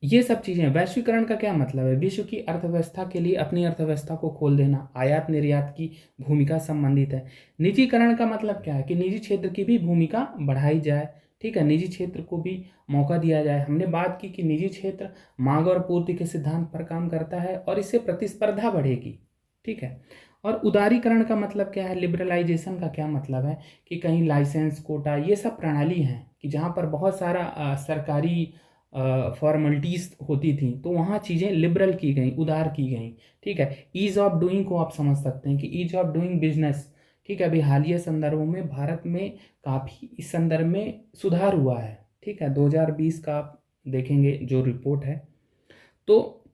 ये सब चीज़ें, वैश्वीकरण का क्या मतलब है, विश्व की अर्थव्यवस्था के लिए अपनी अर्थव्यवस्था को खोल देना, आयात निर्यात की भूमिका संबंधित है। निजीकरण का मतलब क्या है कि निजी क्षेत्र की भी भूमिका बढ़ाई जाए। ठीक है। निजी क्षेत्र को भी मौका दिया जाए। हमने बात की कि निजी क्षेत्र मांग और पूर्ति के सिद्धांत पर काम करता है और इससे प्रतिस्पर्धा बढ़ेगी। ठीक है। और उदारीकरण का मतलब क्या है, लिबरलाइजेशन का क्या मतलब है कि कहीं लाइसेंस, कोटा, ये सब प्रणाली हैं कि जहाँ पर बहुत सारा सरकारी फॉर्मेलिटीज़ होती थी, तो वहाँ चीज़ें लिबरल की गई, उदार की गई। ठीक है। ईज़ ऑफ डूइंग को आप समझ सकते हैं कि ईज़ ऑफ डूइंग बिजनेस। ठीक है। अभी हालिया संदर्भों में भारत में काफ़ी इस संदर्भ में सुधार हुआ है। ठीक है। 2020 का आप देखेंगे जो रिपोर्ट है, तो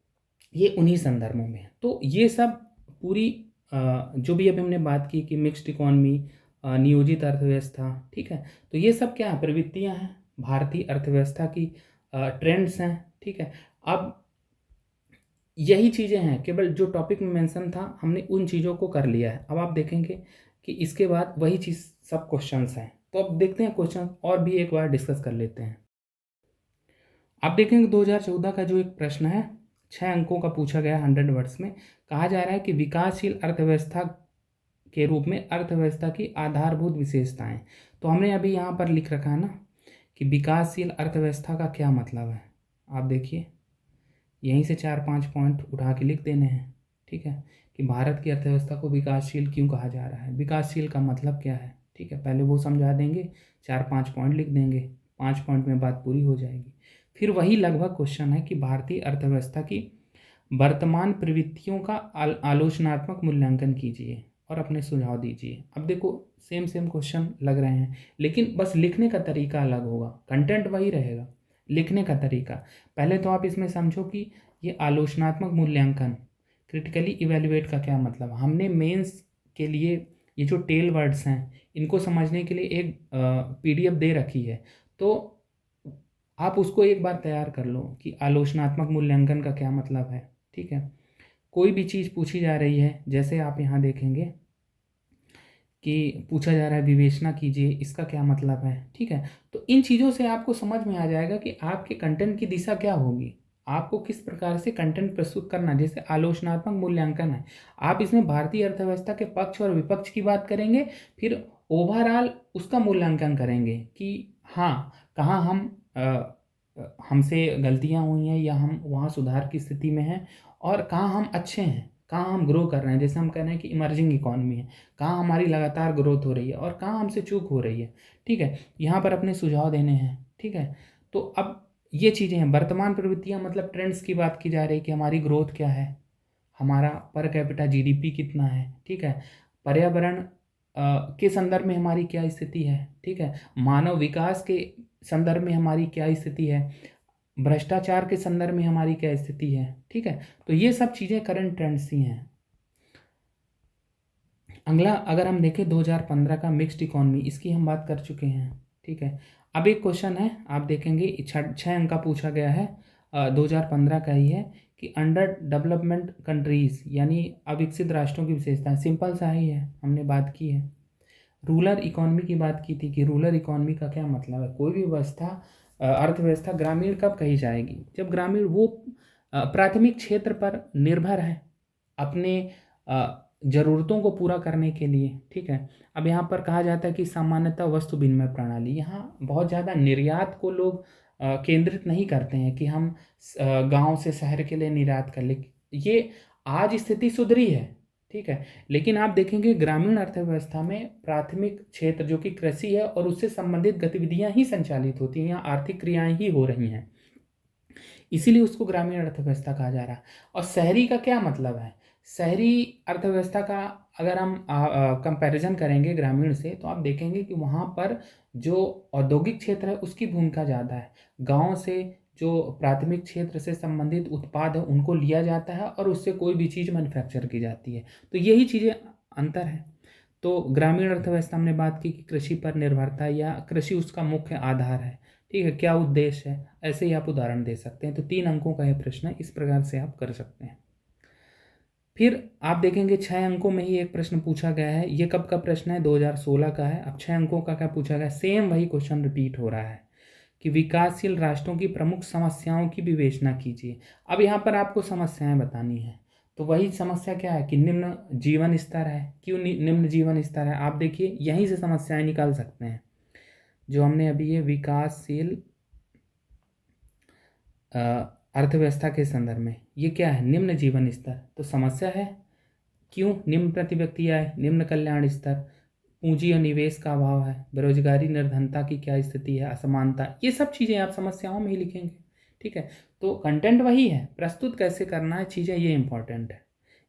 ये उन्हीं संदर्भों में है। तो ये सब पूरी जो भी अभी हमने बात की कि मिक्स्ड इकोनॉमी, नियोजित अर्थव्यवस्था, ठीक है, तो ये सब क्या है, प्रवृत्तियां हैं भारतीय अर्थव्यवस्था की, ट्रेंड्स हैं। ठीक है। अब यही चीज़ें हैं, केवल जो टॉपिक में मेंशन था हमने उन चीज़ों को कर लिया है। अब आप देखेंगे कि इसके बाद वही चीज़ सब क्वेश्चंस हैं। तो अब देखते हैं क्वेश्चन और भी एक बार डिस्कस कर लेते हैं। आप देखेंगे 2014 का जो एक प्रश्न है 6 अंकों का पूछा गया 100 वर्ड्स में, कहा जा रहा है कि विकासशील अर्थव्यवस्था के रूप में अर्थव्यवस्था की आधारभूत विशेषताएं। तो हमने अभी यहाँ पर लिख रखा है ना कि विकासशील अर्थव्यवस्था का क्या मतलब है। आप देखिए यहीं से 4-5 पॉइंट उठा के लिख देने हैं, ठीक है, कि भारत की अर्थव्यवस्था को विकासशील क्यों कहा जा रहा है, विकासशील का मतलब क्या है, ठीक है, पहले वो समझा देंगे, 4-5 पॉइंट लिख देंगे, 5 पॉइंट में बात पूरी हो जाएगी। फिर वही लगभग क्वेश्चन है कि भारतीय अर्थव्यवस्था की वर्तमान प्रवृत्तियों का आलोचनात्मक मूल्यांकन कीजिए और अपने सुझाव दीजिए। अब देखो सेम सेम क्वेश्चन लग रहे हैं, लेकिन बस लिखने का तरीका अलग होगा, कंटेंट वही रहेगा, लिखने का तरीका। पहले तो आप इसमें समझो कि ये आलोचनात्मक मूल्यांकन, क्रिटिकली इवेल्युएट का क्या मतलब। हमने मेंस के लिए ये जो टेल वर्ड्स हैं इनको समझने के लिए एक पीडीएफ दे रखी है, तो आप उसको एक बार तैयार कर लो कि आलोचनात्मक मूल्यांकन का क्या मतलब है, ठीक है। कोई भी चीज़ पूछी जा रही है, जैसे आप यहाँ देखेंगे कि पूछा जा रहा है विवेचना कीजिए, इसका क्या मतलब है, ठीक है। तो इन चीज़ों से आपको समझ में आ जाएगा कि आपके कंटेंट की दिशा क्या होगी, आपको किस प्रकार से कंटेंट प्रस्तुत करना। जैसे आलोचनात्मक मूल्यांकन है, आप इसमें भारतीय अर्थव्यवस्था के पक्ष और विपक्ष की बात करेंगे, फिर ओवरऑल उसका मूल्यांकन करेंगे कि हाँ कहाँ हमसे गलतियाँ हुई हैं या हम वहाँ सुधार की स्थिति में हैं, और कहाँ हम अच्छे हैं, कहाँ हम ग्रो कर रहे हैं। जैसे हम कह रहे हैं कि इमर्जिंग इकॉनमी है, कहाँ हमारी लगातार ग्रोथ हो रही है और कहाँ हमसे चूक हो रही है, ठीक है। यहाँ पर अपने सुझाव देने हैं, ठीक है। तो अब ये चीज़ें हैं, वर्तमान प्रवृत्तियाँ मतलब ट्रेंड्स की बात की जा रही है कि हमारी ग्रोथ क्या है, हमारा पर कैपिटा जीडीपी कितना है, ठीक है। पर्यावरण के संदर्भ में हमारी क्या स्थिति है, ठीक है। मानव विकास के संदर्भ में हमारी क्या स्थिति है, भ्रष्टाचार के संदर्भ में हमारी क्या स्थिति है, ठीक है। तो ये सब चीज़ें करंट ट्रेंड्स ही हैं। अगला अगर हम देखें 2015 का मिक्स्ड इकॉनमी, इसकी हम बात कर चुके हैं, ठीक है। अब एक क्वेश्चन है, आप देखेंगे 6 अंक का पूछा गया है, 2015 का ही है, कि अंडर डेवलपमेंट कंट्रीज़ यानी अविकसित राष्ट्रों की विशेषताएं। सिंपल सा ही है, हमने बात की है। रूरल इकॉनमी की बात की थी कि रूरल इकॉनमी का क्या मतलब है। कोई भी व्यवस्था अर्थव्यवस्था ग्रामीण कब कही जाएगी, जब ग्रामीण वो प्राथमिक क्षेत्र पर निर्भर है अपने ज़रूरतों को पूरा करने के लिए, ठीक है। अब यहाँ पर कहा जाता है कि सामान्यतः वस्तु विनिमय प्रणाली, यहाँ बहुत ज़्यादा निर्यात को लोग केंद्रित नहीं करते हैं कि हम गांव से शहर के लिए निर्यात कर ले। ये आज स्थिति सुधरी है, ठीक है, लेकिन आप देखेंगे ग्रामीण अर्थव्यवस्था में प्राथमिक क्षेत्र जो कि कृषि है और उससे संबंधित गतिविधियां ही संचालित होती हैं, यहाँ आर्थिक क्रियाएं ही हो रही हैं, इसीलिए उसको ग्रामीण अर्थव्यवस्था कहा जा रहा है। और शहरी का क्या मतलब है, शहरी अर्थव्यवस्था का अगर हम कंपैरिजन करेंगे ग्रामीण से, तो आप देखेंगे कि वहाँ पर जो औद्योगिक क्षेत्र है उसकी भूमिका ज़्यादा है। गांव से जो प्राथमिक क्षेत्र से संबंधित उत्पाद है उनको लिया जाता है और उससे कोई भी चीज़ मैन्युफैक्चर की जाती है। तो यही चीज़ें अंतर है। तो ग्रामीण अर्थव्यवस्था हमने बात की कि कृषि पर निर्भरता या कृषि उसका मुख्य आधार है, ठीक है। क्या उद्देश्य है, ऐसे ही आप उदाहरण दे सकते हैं। तो 3 अंकों का यह प्रश्न है, इस प्रकार से आप कर सकते हैं। फिर आप देखेंगे 6 अंकों में ही एक प्रश्न पूछा गया है। ये कब का प्रश्न है, 2016 का है। अब 6 अंकों का क्या पूछा गया, सेम वही क्वेश्चन रिपीट हो रहा है कि विकासशील राष्ट्रों की प्रमुख समस्याओं की विवेचना कीजिए। अब यहाँ पर आपको समस्याएं बतानी है, तो वही समस्या क्या है कि निम्न जीवन स्तर है। क्यों निम्न जीवन स्तर है, आप देखिए यहीं से समस्याएं निकाल सकते हैं। जो हमने अभी ये विकासशील अर्थव्यवस्था के संदर्भ में, ये क्या है, निम्न जीवन स्तर, तो समस्या है क्यों, निम्न प्रति व्यक्ति आय, निम्न कल्याण स्तर, पूंजी और निवेश का अभाव है, बेरोजगारी निर्धनता की क्या स्थिति है, असमानता, ये सब चीज़ें आप समस्याओं में ही लिखेंगे, ठीक है। तो कंटेंट वही है, प्रस्तुत कैसे करना है चीज़ें, ये इंपॉर्टेंट है,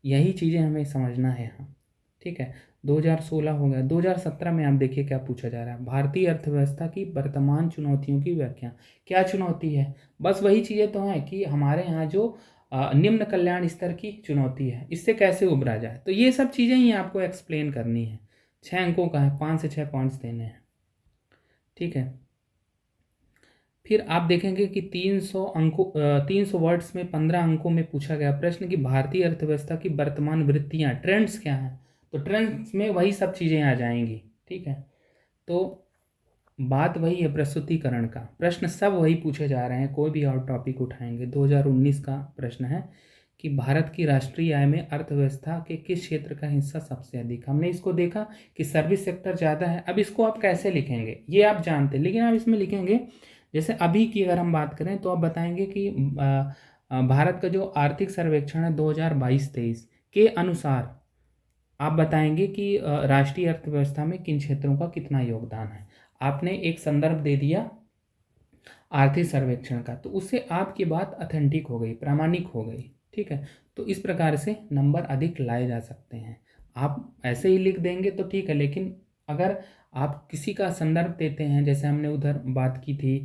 यही चीज़ें हमें समझना है यहाँ, ठीक है। 2016 हो गया। 2017 में आप देखिए क्या पूछा जा रहा है, भारतीय अर्थव्यवस्था की वर्तमान चुनौतियों की व्याख्या। क्या चुनौती है, बस वही चीज़ें तो हैं कि हमारे यहाँ जो निम्न कल्याण स्तर की चुनौती है, इससे कैसे उभरा जाए। तो ये सब चीज़ें ही आपको एक्सप्लेन करनी है। 6 अंकों का है, 5 से 6 पॉइंट्स देने हैं, ठीक है। फिर आप देखेंगे कि 300 वर्ड्स में 15 अंकों में पूछा गया प्रश्न कि भारतीय अर्थव्यवस्था की वर्तमान वृत्तियाँ, ट्रेंड्स क्या हैं। तो ट्रेंड्स में वही सब चीज़ें आ जाएंगी, ठीक है। तो बात वही है प्रस्तुतिकरण का, प्रश्न सब वही पूछे जा रहे हैं, कोई भी और टॉपिक उठाएंगे। 2019 का प्रश्न है कि भारत की राष्ट्रीय आय में अर्थव्यवस्था के किस क्षेत्र का हिस्सा सबसे अधिक। हमने इसको देखा कि सर्विस सेक्टर ज़्यादा है। अब इसको आप कैसे लिखेंगे ये आप जानते हैं, लेकिन आप इसमें लिखेंगे जैसे अभी की अगर हम बात करें तो आप बताएंगे कि भारत का जो आर्थिक सर्वेक्षण है 2022-23 के अनुसार आप बताएंगे कि राष्ट्रीय अर्थव्यवस्था में किन क्षेत्रों का कितना योगदान है। आपने एक संदर्भ दे दिया आर्थिक सर्वेक्षण का, तो उससे आपकी बात ऑथेंटिक हो गई, प्रामाणिक हो गई। ठीक है, तो इस प्रकार से नंबर अधिक लाए जा सकते हैं। आप ऐसे ही लिख देंगे तो ठीक है, लेकिन अगर आप किसी का संदर्भ देते हैं, जैसे हमने उधर बात की थी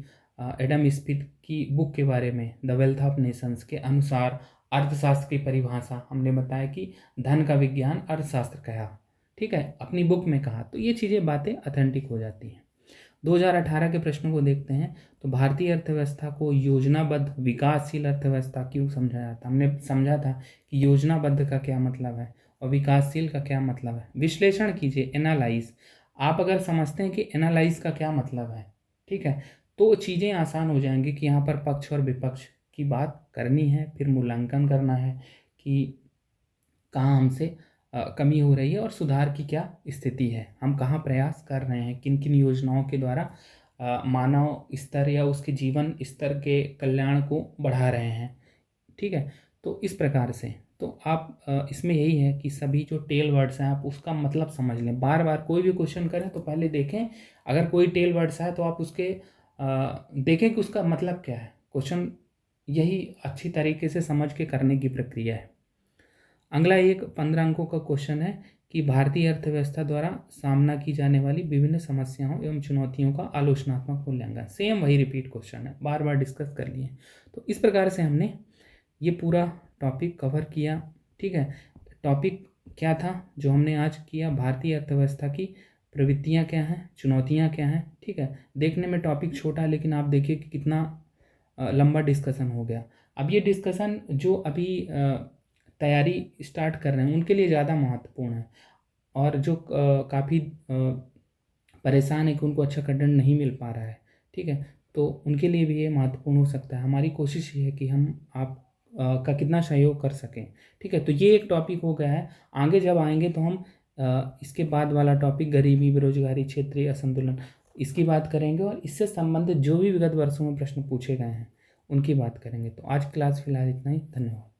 एडम स्मिथ की बुक के बारे में, द वेल्थ ऑफ नेशंस के अनुसार अर्थशास्त्र की परिभाषा हमने बताया कि धन का विज्ञान अर्थशास्त्र कहा। ठीक है, अपनी बुक में कहा, तो ये चीज़ें बातें ऑथेंटिक हो जाती हैं। 2018 के प्रश्नों को देखते हैं तो भारतीय अर्थव्यवस्था को योजनाबद्ध विकासशील अर्थव्यवस्था क्यों समझाया था। हमने समझा था कि योजनाबद्ध का क्या मतलब है और विकासशील का क्या मतलब है। विश्लेषण कीजिए, एनालाइज। आप अगर समझते हैं कि एनालाइज का क्या मतलब है, ठीक है, तो चीज़ें आसान हो जाएंगी कि यहाँ पर पक्ष और विपक्ष की बात करनी है, फिर मूल्यांकन करना है कि कहाँ हमसे कमी हो रही है और सुधार की क्या स्थिति है, हम कहाँ प्रयास कर रहे हैं, किन किन योजनाओं के द्वारा मानव स्तर या उसके जीवन स्तर के कल्याण को बढ़ा रहे हैं। ठीक है, तो इस प्रकार से तो आप इसमें यही है कि सभी जो टेल वर्ड्स हैं आप उसका मतलब समझ लें। बार बार कोई भी क्वेश्चन करें तो पहले देखें, अगर कोई टेल वर्ड्स है तो आप उसके देखें कि उसका मतलब क्या है। क्वेश्चन यही अच्छी तरीके से समझ के करने की प्रक्रिया है। अगला एक 15 अंकों का क्वेश्चन है कि भारतीय अर्थव्यवस्था द्वारा सामना की जाने वाली विभिन्न समस्याओं एवं चुनौतियों का आलोचनात्मक मूल्यांकन। सेम वही रिपीट क्वेश्चन है, बार बार डिस्कस कर लिए। तो इस प्रकार से हमने ये पूरा टॉपिक कवर किया। ठीक है, टॉपिक क्या था जो हमने आज किया, भारतीय अर्थव्यवस्था की प्रवृत्तियाँ क्या हैं, चुनौतियाँ क्या हैं। ठीक है, देखने में टॉपिक छोटा है, लेकिन आप देखिए कि कितना लंबा डिस्कशन हो गया। अब ये डिस्कशन जो अभी तैयारी स्टार्ट कर रहे हैं उनके लिए ज़्यादा महत्वपूर्ण है, और जो काफ़ी परेशान है कि उनको अच्छा कंटेंट नहीं मिल पा रहा है, ठीक है, तो उनके लिए भी ये महत्वपूर्ण हो सकता है। हमारी कोशिश ये है कि हम आप का कितना सहयोग कर सकें। ठीक है, तो ये एक टॉपिक हो गया है। आगे जब आएंगे तो हम इसके बाद वाला टॉपिक गरीबी, बेरोजगारी, क्षेत्रीय असंतुलन, इसकी बात करेंगे और इससे संबंधित जो भी विगत वर्षों में प्रश्न पूछे गए हैं उनकी बात करेंगे। तो आज क्लास फिलहाल इतना ही, धन्यवाद।